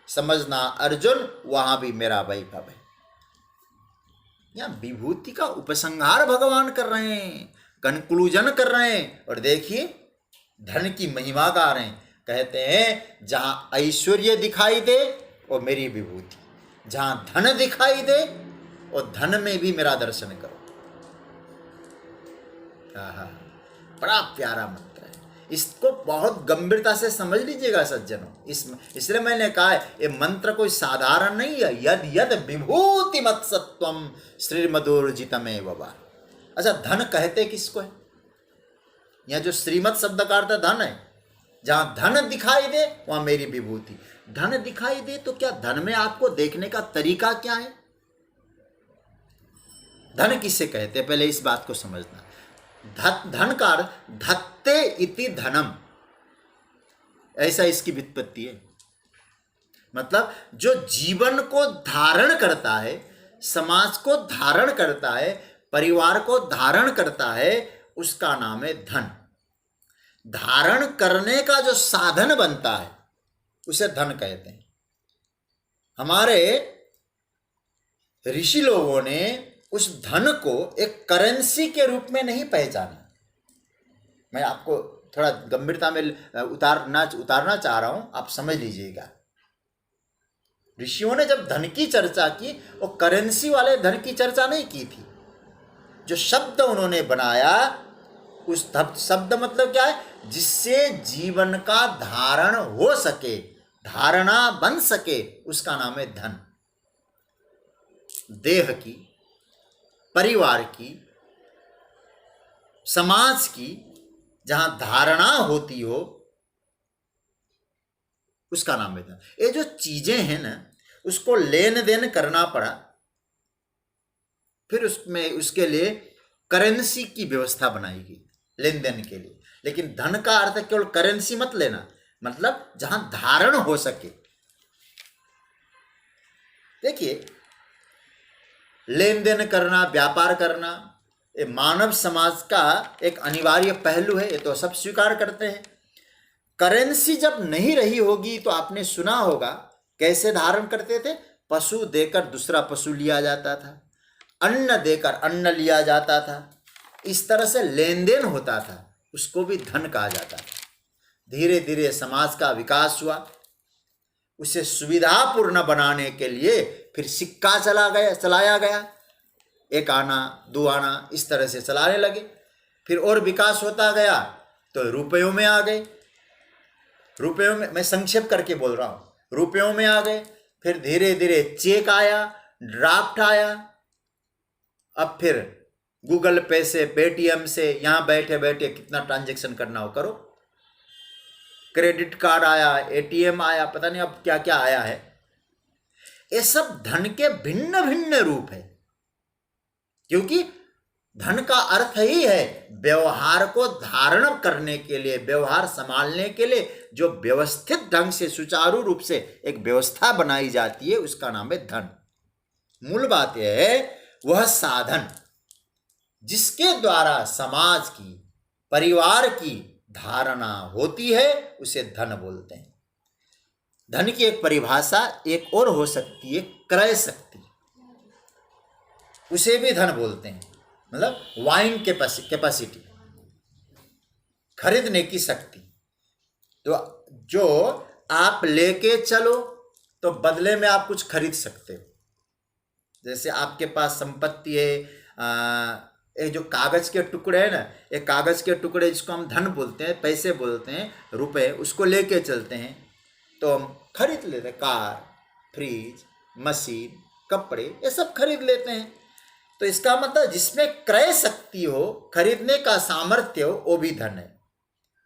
समझना अर्जुन वहां भी मेरा वैभव है। यहां विभूति का उपसंहार भगवान कर रहे हैं, कंक्लूजन कर रहे हैं, और देखिए धन की महिमा गा रहे हैं। कहते हैं जहां ऐश्वर्य दिखाई दे वो मेरी विभूति, जहां धन दिखाई दे और धन में भी मेरा दर्शन करो। बड़ा प्यारा मंत्र है, इसको बहुत गंभीरता से समझ लीजिएगा सज्जनों। इसलिए मैंने कहा है ये मंत्र कोई साधारण नहीं है। यद यद विभूति मत्सत्वम श्रीमदूर्जितमेव वा। अच्छा, धन कहते किसको है? यह जो श्रीमत शब्द का अर्थ धन है, जहां धन दिखाई दे वहां मेरी विभूति। धन दिखाई दे तो क्या धन में आपको देखने का तरीका क्या है? धन किसे कहते हैं, पहले इस बात को समझना। धन का अर्थ धत्ते इति धनम, ऐसा इसकी व्युत्पत्ति है। मतलब जो जीवन को धारण करता है, समाज को धारण करता है, परिवार को धारण करता है, उसका नाम है धन। धारण करने का जो साधन बनता है उसे धन कहते हैं। हमारे ऋषि लोगों ने उस धन को एक करेंसी के रूप में नहीं पहचाना। मैं आपको थोड़ा गंभीरता में उतारना चाह रहा हूं, आप समझ लीजिएगा। ऋषियों ने जब धन की चर्चा की, वो करेंसी वाले धन की चर्चा नहीं की थी। जो शब्द उन्होंने बनाया, उस शब्द मतलब क्या है, जिससे जीवन का धारण हो सके, धारणा बन सके, उसका नाम है धन। देह की, परिवार की, समाज की जहां धारणा होती हो, उसका नाम है धन। ये जो चीजें हैं ना, उसको लेन देन करना पड़ा, फिर उसमें उसके लिए करेंसी की व्यवस्था बनाई गई लेन देन के लिए। लेकिन धन का अर्थ केवल करेंसी मत लेना, मतलब जहां धारण हो सके। देखिए, लेन देन करना, व्यापार करना, ये मानव समाज का एक अनिवार्य पहलू है, ये तो सब स्वीकार करते हैं। करेंसी जब नहीं रही होगी तो आपने सुना होगा कैसे धारण करते थे। पशु देकर दूसरा पशु लिया जाता था, अन्न देकर अन्न लिया जाता था, इस तरह से लेन देन होता था, उसको भी धन कहा जाता था। धीरे धीरे समाज का विकास हुआ, उसे सुविधापूर्ण बनाने के लिए फिर सिक्का चलाया गया, एक आना दो आना इस तरह से चलाने लगे। फिर और विकास होता गया तो रुपयों में आ गए, रुपयों में, मैं संक्षेप करके बोल रहा हूँ, रुपयों में आ गए। फिर धीरे धीरे चेक आया, ड्राफ्ट आया, अब फिर गूगल पे से, पेटीएम से, यहाँ बैठे बैठे कितना ट्रांजैक्शन करना हो करो। क्रेडिट कार्ड आया, एटीएम आया, पता नहीं अब क्या क्या आया है। ये सब धन के भिन्न भिन्न रूप है, क्योंकि धन का अर्थ ही है व्यवहार को धारण करने के लिए, व्यवहार संभालने के लिए जो व्यवस्थित ढंग से सुचारू रूप से एक व्यवस्था बनाई जाती है, उसका नाम है धन। मूल बात यह है, वह साधन जिसके द्वारा समाज की, परिवार की धारणा होती है, उसे धन बोलते हैं। धन की एक परिभाषा एक और हो सकती है, क्रय शक्ति, उसे भी धन बोलते हैं। मतलब वाइंग कैपेसिटी, खरीदने की शक्ति। तो जो आप लेके चलो तो बदले में आप कुछ खरीद सकते हो। जैसे आपके पास संपत्ति है, ये जो कागज के टुकड़े हैं ना, ये कागज के टुकड़े जिसको हम धन बोलते हैं, पैसे बोलते हैं, रुपए, उसको लेके चलते हैं तो हम खरीद लेते हैं। कार, फ्रिज, मशीन, कपड़े, ये सब खरीद लेते हैं। तो इसका मतलब जिसमें क्रय शक्ति हो, खरीदने का सामर्थ्य हो, वो भी धन है।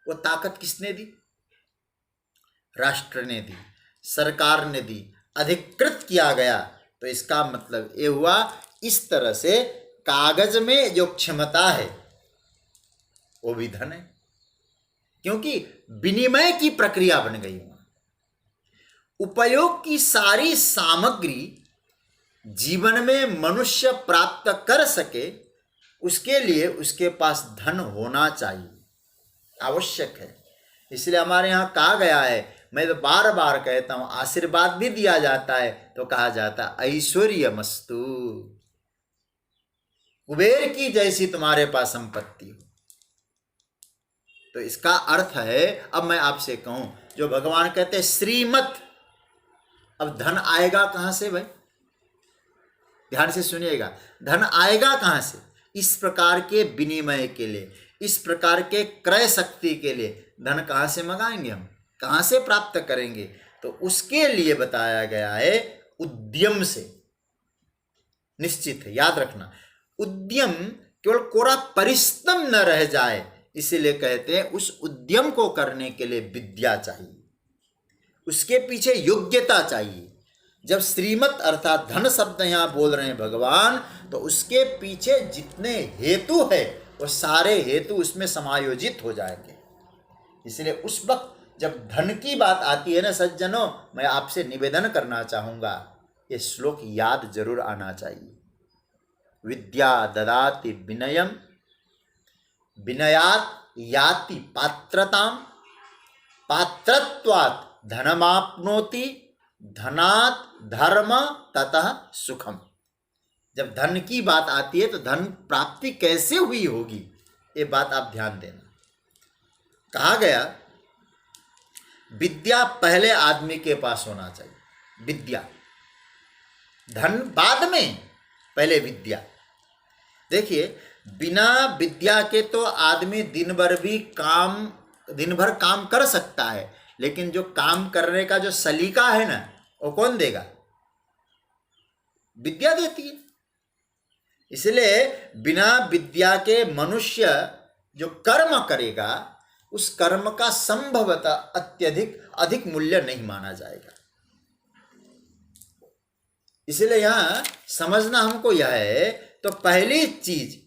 वो ताकत किसने दी? राष्ट्र ने दी, सरकार ने दी, अधिकृत किया गया। तो इसका मतलब ये हुआ, इस तरह से कागज में जो क्षमता है वो भी धन है, क्योंकि विनिमय की प्रक्रिया बन गई। उपयोग की सारी सामग्री जीवन में मनुष्य प्राप्त कर सके, उसके लिए उसके पास धन होना चाहिए, आवश्यक है। इसलिए हमारे यहाँ कहा गया है, मैं तो बार बार कहता हूँ, आशीर्वाद भी दिया जाता है तो कहा जाता है ऐश्वर्यमस्तु, कुबेर की जैसी तुम्हारे पास संपत्ति हो। तो इसका अर्थ है, अब मैं आपसे कहूं, जो भगवान कहते हैं श्रीमत, अब धन आएगा कहां से भाई? ध्यान से सुनिएगा, धन आएगा कहां से? इस प्रकार के विनिमय के लिए, इस प्रकार के क्रय शक्ति के लिए धन कहां से मंगाएंगे हम, कहां से प्राप्त करेंगे? तो उसके लिए बताया गया है उद्यम से। निश्चित है, याद रखना, उद्यम केवल कोरा परिश्रम न रह जाए, इसीलिए कहते हैं उस उद्यम को करने के लिए विद्या चाहिए, उसके पीछे योग्यता चाहिए। जब श्रीमत अर्थात धन शब्द यहां बोल रहे हैं भगवान, तो उसके पीछे जितने हेतु है वो सारे हेतु उसमें समायोजित हो जाएंगे। इसलिए उस वक्त जब धन की बात आती है ना सज्जनों, मैं आपसे निवेदन करना चाहूँगा, ये श्लोक याद जरूर आना चाहिए। विद्या ददाति विनयम, विनयात याति पात्रताम, पात्रत्वात् धनमाप्नोति, धनात् धर्म ततः सुखम। जब धन की बात आती है तो धन प्राप्ति कैसे हुई होगी, ये बात आप ध्यान देना। कहा गया विद्या पहले आदमी के पास होना चाहिए, विद्या, धन बाद में, पहले विद्या। देखिए बिना विद्या के तो आदमी दिन भर काम कर सकता है, लेकिन जो काम करने का जो सलीका है ना, वो कौन देगा? विद्या देती है। इसलिए बिना विद्या के मनुष्य जो कर्म करेगा, उस कर्म का संभवतः अधिक मूल्य नहीं माना जाएगा। इसलिए यहां समझना हमको यह है, तो पहली चीज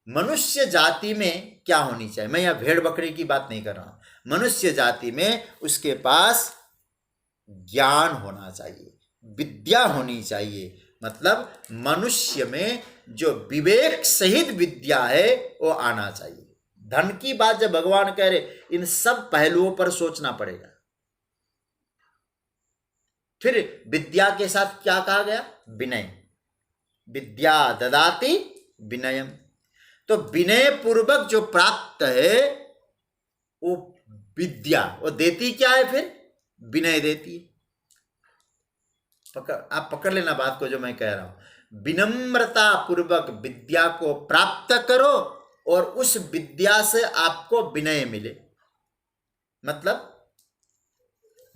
मनुष्य जाति में क्या होनी चाहिए। मैं यहां भेड़ बकरी की बात नहीं कर रहा हूं। मनुष्य जाति में उसके पास ज्ञान होना चाहिए, विद्या होनी चाहिए। मतलब मनुष्य में जो विवेक सहित विद्या है वो आना चाहिए। धन की बात जब भगवान कह रहे, इन सब पहलुओं पर सोचना पड़ेगा। फिर विद्या के साथ क्या कहा गया? विनय। विद्या ददाति विनयम। तो विनय पूर्वक जो प्राप्त है वो विद्या, वो देती क्या है? फिर विनय देती है। आप पकड़ लेना बात को जो मैं कह रहा हूं। विनम्रता पूर्वक विद्या को प्राप्त करो और उस विद्या से आपको विनय मिले। मतलब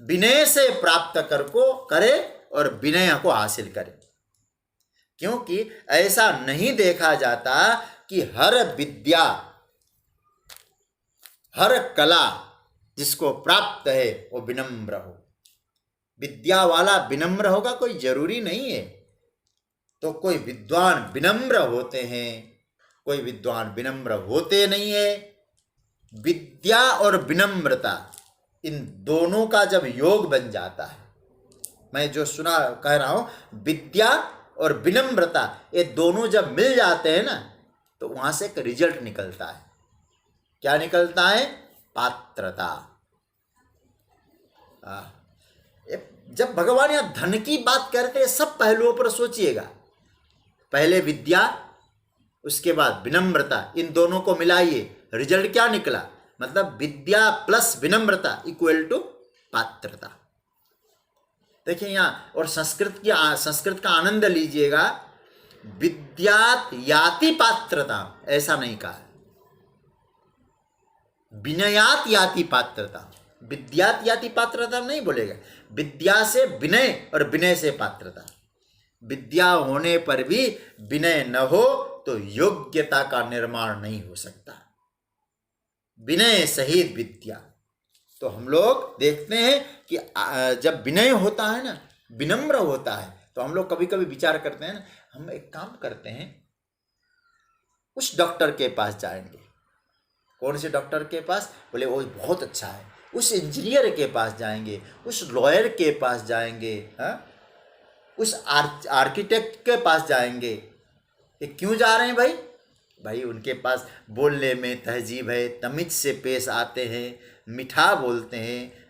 विनय से प्राप्त करे और विनय को हासिल करे। क्योंकि ऐसा नहीं देखा जाता कि हर विद्या, हर कला जिसको प्राप्त है वो विनम्र हो। विद्या वाला विनम्र होगा कोई जरूरी नहीं है। तो कोई विद्वान विनम्र होते हैं, कोई विद्वान विनम्र होते नहीं है। विद्या और विनम्रता, इन दोनों का जब योग बन जाता है, मैं जो सुना कह रहा हूं, विद्या और विनम्रता ये दोनों जब मिल जाते हैं ना, तो वहां से एक रिजल्ट निकलता है। क्या निकलता है? पात्रता। जब भगवान यहां धन की बात करते हैं, सब पहलुओं पर सोचिएगा। पहले विद्या, उसके बाद विनम्रता, इन दोनों को मिलाइए, रिजल्ट क्या निकला? मतलब विद्या प्लस विनम्रता इक्वल टू पात्रता। देखिए यहां, और संस्कृत का आनंद लीजिएगा। विद्यात याति पात्रता ऐसा नहीं कहा, विनयात याति पात्रता। विद्यात याति पात्रता नहीं बोलेगा, विद्या से विनय और विनय से पात्रता। विद्या होने पर भी विनय न हो तो योग्यता का निर्माण नहीं हो सकता। विनय सहित विद्या। तो हम लोग देखते हैं कि जब विनय होता है ना, विनम्र होता है, तो हम लोग कभी कभी विचार करते हैं ना, हम एक काम करते हैं, उस डॉक्टर के पास जाएंगे। कौन से डॉक्टर के पास? बोले वो बहुत अच्छा है। उस इंजीनियर के पास जाएंगे, उस लॉयर के पास जाएंगे, उस आर्किटेक्ट के पास जाएंगे। ये क्यों जा रहे हैं भाई? भाई उनके पास बोलने में तहजीब है, तमीज से पेश आते हैं, मीठा बोलते हैं।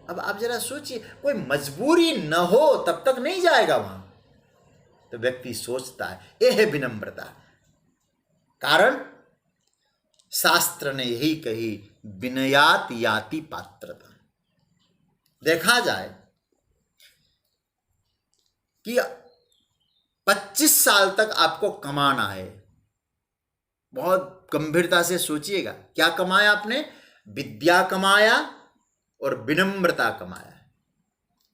अब आप जरा सोचिए, कोई मजबूरी न हो तब तक नहीं जाएगा वहां। तो व्यक्ति सोचता है, यह है विनम्रता। कारण शास्त्र ने यही कही, विनयात याति पात्रता। देखा जाए कि 25 साल तक आपको कमाना है, बहुत गंभीरता से सोचिएगा। क्या कमाया आपने? विद्या कमाया और विनम्रता कमाया।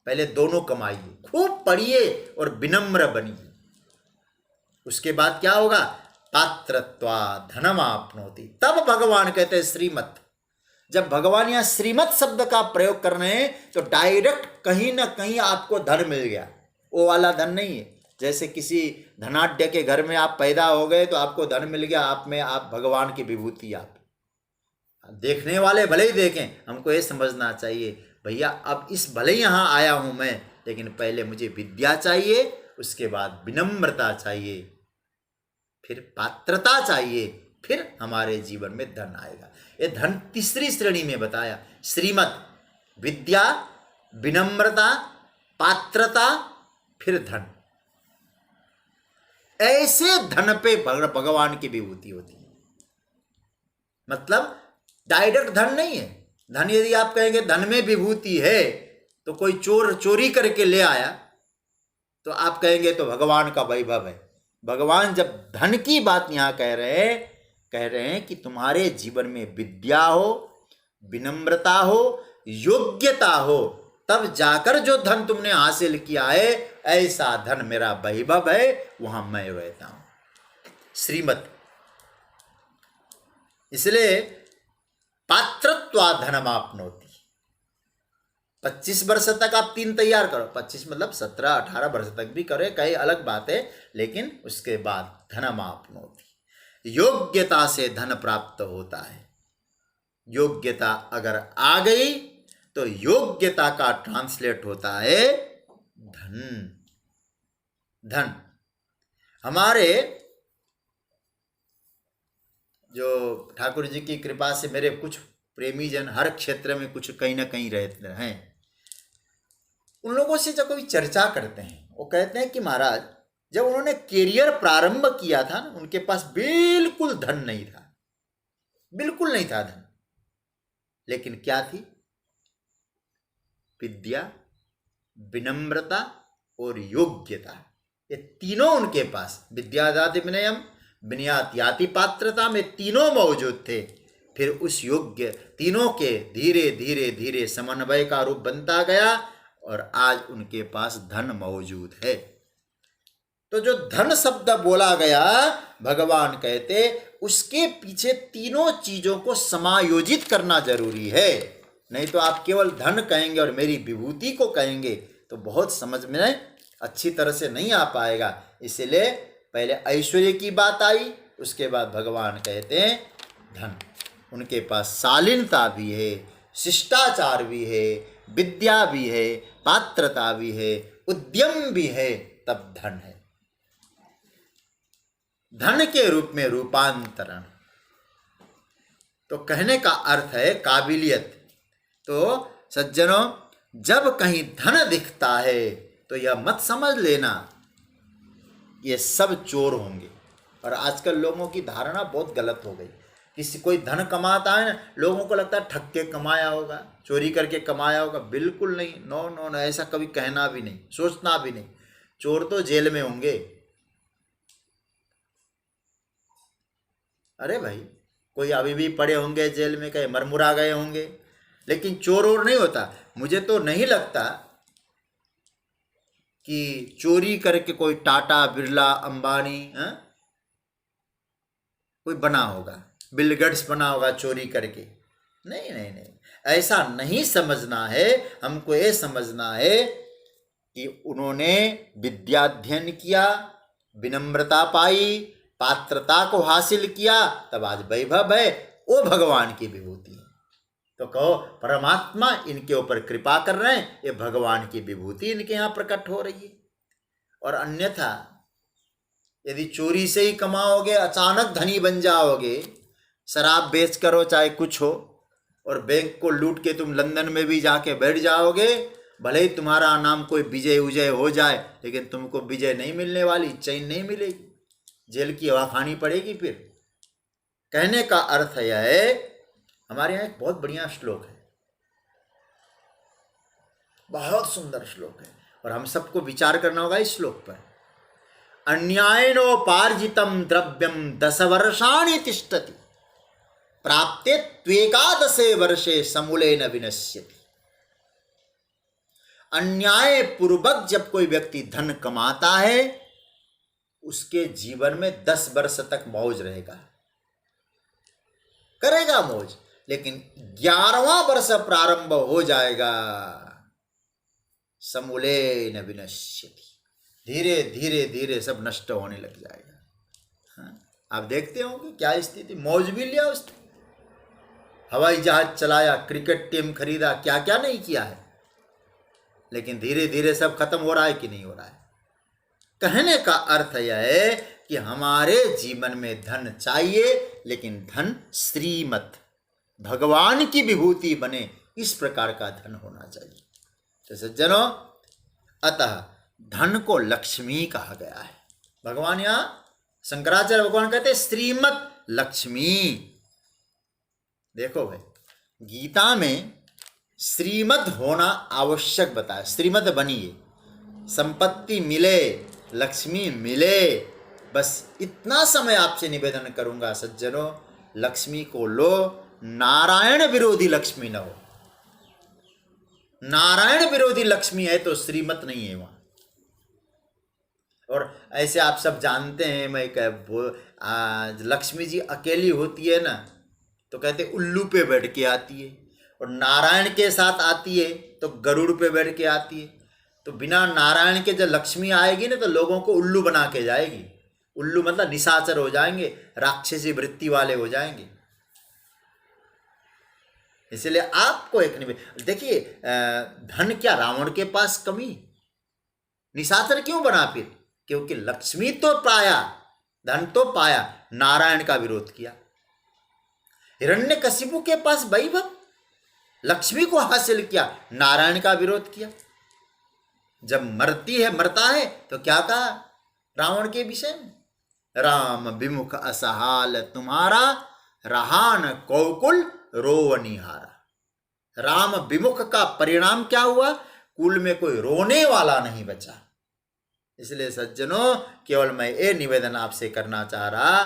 पहले दोनों कमाइए, खूब पढ़िए और विनम्र बनिए। उसके बाद क्या होगा? पात्रत्वा धनमाप्नोति। तब भगवान कहते हैं श्रीमत। जब भगवान यहां श्रीमत शब्द का प्रयोग कर रहे हैं, तो डायरेक्ट कहीं ना कहीं आपको धन मिल गया। वो वाला धन नहीं है जैसे किसी धनाढ्य के घर में आप पैदा हो गए तो आपको धन मिल गया, आप में आप भगवान की विभूति। आप देखने वाले भले ही देखें, हमको ये समझना चाहिए भैया अब इस भले ही यहाँ आया हूँ मैं, लेकिन पहले मुझे विद्या चाहिए, उसके बाद विनम्रता चाहिए, फिर पात्रता चाहिए, फिर हमारे जीवन में धन आएगा। ये धन तीसरी श्रेणी में बताया, श्रीमत, विद्या, विनम्रता, पात्रता, फिर धन। ऐसे धन पे भगवान की विभूति होती है। मतलब डायरेक्ट धन नहीं है। धन यदि आप कहेंगे धन में विभूति है तो कोई चोर चोरी करके ले आया तो आप कहेंगे तो भगवान का वैभव है। भगवान जब धन की बात यहाँ कह रहे हैं कि तुम्हारे जीवन में विद्या हो, विनम्रता हो, योग्यता हो, तब जाकर जो धन तुमने हासिल किया है, ऐसा धन मेरा वैभव है, वहां मैं रहता हूं। श्रीमत। इसलिए पात्रत्वा धनम आपनोति। 25 वर्ष तक आप 3 तैयार करो, 25 मतलब 17-18 वर्ष तक भी करे, कई अलग बात है, लेकिन उसके बाद धनम आपनोति। योग्यता से धन प्राप्त होता है। योग्यता अगर आ गई तो योग्यता का ट्रांसलेट होता है धन। धन हमारे जो ठाकुर जी की कृपा से मेरे कुछ प्रेमी जन हर क्षेत्र में कुछ कहीं ना कहीं रहते हैं, उन लोगों से जब कोई चर्चा करते हैं, वो कहते हैं कि महाराज जब उन्होंने करियर प्रारंभ किया था ना, उनके पास बिल्कुल धन नहीं था, बिल्कुल नहीं था धन, लेकिन क्या थी? विद्या, विनम्रता और योग्यता। ये तीनों उनके पास, विद्यादाति विनयम, विनयात याति पात्रता में तीनों मौजूद थे। फिर उस योग्य तीनों के धीरे धीरे धीरे समन्वय का रूप बनता गया और आज उनके पास धन मौजूद है। तो जो धन शब्द बोला गया, भगवान कहते उसके पीछे तीनों चीजों को समायोजित करना जरूरी है। नहीं तो आप केवल धन कहेंगे और मेरी विभूति को कहेंगे तो बहुत समझ में अच्छी तरह से नहीं आ पाएगा। इसलिए पहले ऐश्वर्य की बात आई, उसके बाद भगवान कहते हैं धन। उनके पास शालीनता भी है, शिष्टाचार भी है, विद्या भी है, पात्रता भी है, उद्यम भी है, तब धन है। धन के रूप में रूपांतरण, तो कहने का अर्थ है काबिलियत। तो सज्जनों, जब कहीं धन दिखता है तो यह मत समझ लेना ये सब चोर होंगे। और आजकल लोगों की धारणा बहुत गलत हो गई। किसी कोई धन कमाता है ना, लोगों को लगता है ठग के कमाया होगा, चोरी करके कमाया होगा। बिल्कुल नहीं, नो नो नो, ऐसा कभी कहना भी नहीं, सोचना भी नहीं। चोर तो जेल में होंगे। अरे भाई, कोई अभी भी पड़े होंगे जेल में, कहीं मरमुरा गए होंगे, लेकिन चोर और नहीं होता। मुझे तो नहीं लगता कि चोरी करके कोई टाटा, बिरला, अंबानी कोई बना होगा, बिल गेट्स बना होगा चोरी करके। नहीं नहीं नहीं, ऐसा नहीं समझना है। हमको ये समझना है कि उन्होंने विद्याध्ययन किया, विनम्रता पाई, पात्रता को हासिल किया, तब आज वैभव है। वो भगवान की विभूति है। तो कहो परमात्मा इनके ऊपर कृपा कर रहे हैं, ये भगवान की विभूति इनके यहाँ प्रकट हो रही है। और अन्यथा यदि चोरी से ही कमाओगे, अचानक धनी बन जाओगे, शराब बेच करो चाहे कुछ हो, और बैंक को लूट के तुम लंदन में भी जाके बैठ जाओगे, भले ही तुम्हारा नाम कोई विजय उजय हो जाए, लेकिन तुमको विजय नहीं मिलने वाली, चैन नहीं मिलेगी, जेल की हवा खानी पड़ेगी। फिर कहने का अर्थ यह है, हमारे यहाँ एक बहुत बढ़िया श्लोक है, बहुत सुंदर श्लोक है, और हम सबको विचार करना होगा इस श्लोक पर। अन्यायनोपार्जितम द्रव्यम 10 वर्षाणि तिष्ठति, प्राप्ते त्वेकादशे वर्षे समूलेन विनश्यति। अन्याय पूर्वक जब कोई व्यक्ति धन कमाता है, उसके जीवन में 10 वर्ष तक मौज रहेगा, करेगा मौज, लेकिन 11वां वर्ष प्रारंभ हो जाएगा, समूलेन विनश्यति, धीरे धीरे धीरे सब नष्ट होने लग जाएगा। हाँ? आप देखते होंगे क्या स्थिति, मौज भी लिया उसने, हवाई जहाज चलाया, क्रिकेट टीम खरीदा, क्या क्या नहीं किया है, लेकिन धीरे धीरे सब खत्म हो रहा है कि नहीं हो रहा है। कहने का अर्थ यह है कि हमारे जीवन में धन चाहिए, लेकिन धन श्रीमत भगवान की विभूति बने, इस प्रकार का धन होना चाहिए। तो सज्जनों, अतः धन को लक्ष्मी कहा गया है। भगवान यहाँ शंकराचार्य भगवान कहते हैं श्रीमत लक्ष्मी। देखो भाई, गीता में श्रीमत होना आवश्यक बताया, श्रीमत बनिए, संपत्ति मिले, लक्ष्मी मिले। बस इतना समय आपसे निवेदन करूंगा सज्जनों, लक्ष्मी को लो, नारायण विरोधी लक्ष्मी न हो। नारायण विरोधी लक्ष्मी है तो श्रीमत नहीं है वहां। और ऐसे आप सब जानते हैं, मैं लक्ष्मी जी अकेली होती है ना, तो कहते उल्लू पे बैठ के आती है, और नारायण के साथ आती है तो गरुड़ पे बैठ के आती है। तो बिना नारायण के जब लक्ष्मी आएगी ना, तो लोगों को उल्लू बना के जाएगी। उल्लू मतलब निशाचर हो जाएंगे, राक्षसी वृत्ति वाले हो जाएंगे। इसलिए आपको एक निवेदन, देखिए धन क्या रावण के पास कमी, निशाचर क्यों बना फिर? क्योंकि लक्ष्मी तो पाया, धन तो पाया, नारायण का विरोध किया। हिरण्यकशिपु के पास वैभव, लक्ष्मी को हासिल किया, नारायण का विरोध किया। जब मरता है तो क्या कहा रावण के विषय में? राम विमुख असहाल तुम्हारा, रहा न कौकुल रोवनिहारा। राम विमुख का परिणाम क्या हुआ? कुल में कोई रोने वाला नहीं बचा। इसलिए सज्जनों, केवल मैं ये निवेदन आपसे करना चाह रहा,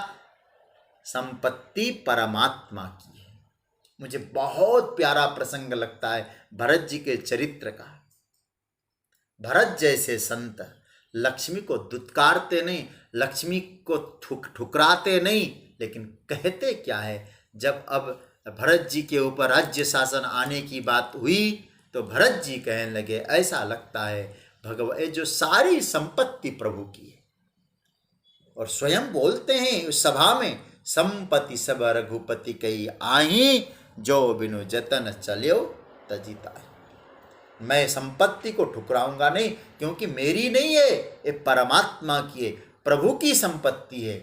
संपत्ति परमात्मा की है। मुझे बहुत प्यारा प्रसंग लगता है भरत जी के चरित्र का। भरत जैसे संत लक्ष्मी को दुत्कारते नहीं, लक्ष्मी को ठुकराते नहीं, लेकिन कहते क्या है, जब अब भरत जी के ऊपर राज्य शासन आने की बात हुई तो भरत जी कहने लगे, ऐसा लगता है भगवान जो सारी संपत्ति प्रभु की है। और स्वयं बोलते हैं उस सभा में, संपत्ति सब रघुपति कई आही, जो बिनु जतन चल्यो तजिता। मैं संपत्ति को ठुकराऊंगा नहीं, क्योंकि मेरी नहीं है, ये परमात्मा की है, प्रभु की संपत्ति है।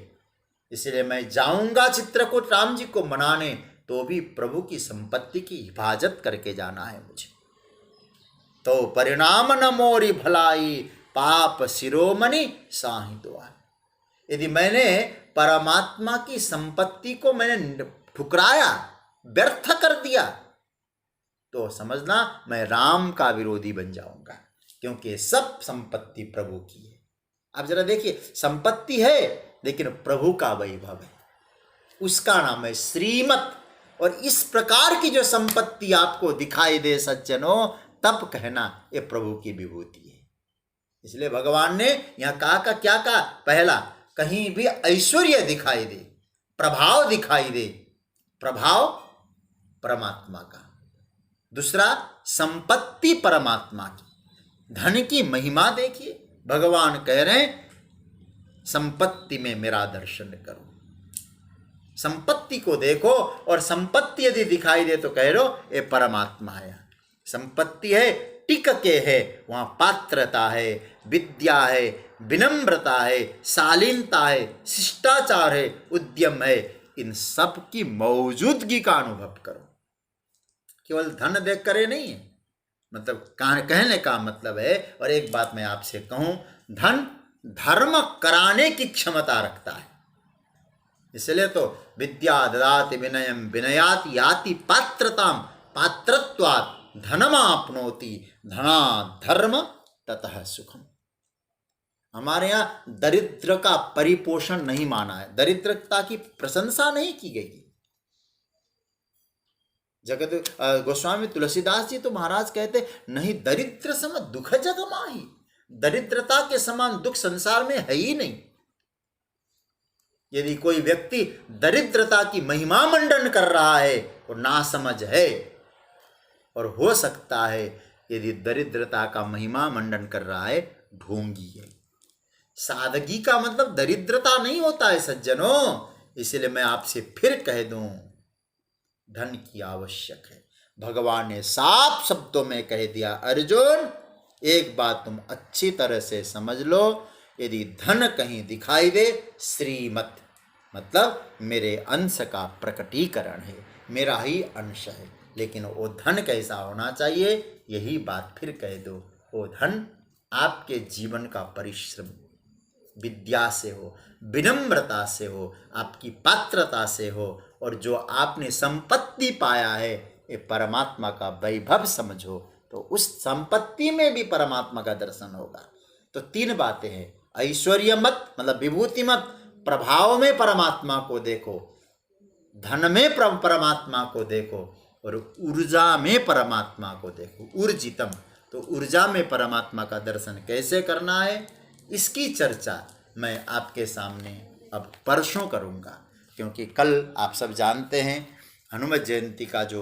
इसलिए मैं जाऊंगा चित्रकूट राम जी को मनाने, तो भी प्रभु की संपत्ति की हिफाजत करके जाना है मुझे। तो परिणाम न मोरी भलाई, पाप शिरोमणि साहि द्वार। यदि मैंने परमात्मा की संपत्ति को मैंने ठुकराया, व्यर्थ कर दिया, तो समझना मैं राम का विरोधी बन जाऊंगा, क्योंकि सब संपत्ति प्रभु की है। आप जरा देखिए, संपत्ति है लेकिन प्रभु का वैभव है, उसका नाम है श्रीमत। और इस प्रकार की जो संपत्ति आपको दिखाई दे सज्जनों, तब कहना ये प्रभु की विभूति है। इसलिए भगवान ने यहां कहा का क्या कहा? पहला, कहीं भी ऐश्वर्य दिखाई दे, प्रभाव दिखाई दे, प्रभाव परमात्मा का। दूसरा, संपत्ति परमात्मा की, धन की महिमा देखिए। भगवान कह रहे हैं संपत्ति में मेरा दर्शन करो, संपत्ति को देखो। और संपत्ति यदि दिखाई दे तो कह रो ये परमात्मा है। संपत्ति है, टिक के है, वहाँ पात्रता है, विद्या है, विनम्रता है, शालीनता है, शिष्टाचार है, उद्यम है। इन सब की मौजूदगी का अनुभव करो। केवल धन देख करे नहीं है, मतलब कहने का मतलब है। और एक बात मैं आपसे कहूं, धन धर्म कराने की क्षमता रखता है। इसलिए तो विद्या ददाति विनयम विनयात याति पात्रताम पात्रत्वात् धनमाप्नोति धनात् धर्म ततः सुखम। हमारे यहाँ दरिद्र का परिपोषण नहीं माना है, दरिद्रता की प्रशंसा नहीं की गई। जगत गोस्वामी तुलसीदास जी तो महाराज कहते, नहीं दरिद्र सम दुख जग माही। दरिद्रता के समान दुख संसार में है ही नहीं। यदि कोई व्यक्ति दरिद्रता की महिमा मंडन कर रहा है और नासमझ है, और हो सकता है यदि दरिद्रता का महिमा मंडन कर रहा है ढोंगी है, सादगी का मतलब दरिद्रता नहीं होता है सज्जनों। इसलिए मैं आपसे फिर कह दूं, धन की आवश्यक है। भगवान ने साफ शब्दों में कह दिया, अर्जुन एक बात तुम अच्छी तरह से समझ लो, यदि धन कहीं दिखाई दे, श्रीमत मतलब मेरे अंश का प्रकटीकरण है, मेरा ही अंश है, लेकिन वो धन कैसा होना चाहिए, यही बात फिर कह दो। वो धन आपके जीवन का परिश्रम, विद्या से हो, विनम्रता से हो, आपकी पात्रता से हो, और जो आपने संपत्ति पाया है ये परमात्मा का वैभव समझो, तो उस संपत्ति में भी परमात्मा का दर्शन होगा। तो तीन बातें हैं, ऐश्वर्य मत मतलब विभूति मत, प्रभाव में परमात्मा को देखो, धन में परमात्मा को देखो, और ऊर्जा में परमात्मा को देखो, ऊर्जितम। तो ऊर्जा में परमात्मा का दर्शन कैसे करना है, इसकी चर्चा मैं आपके सामने अब परसों करूँगा, क्योंकि कल आप सब जानते हैं हनुमत जयंती का जो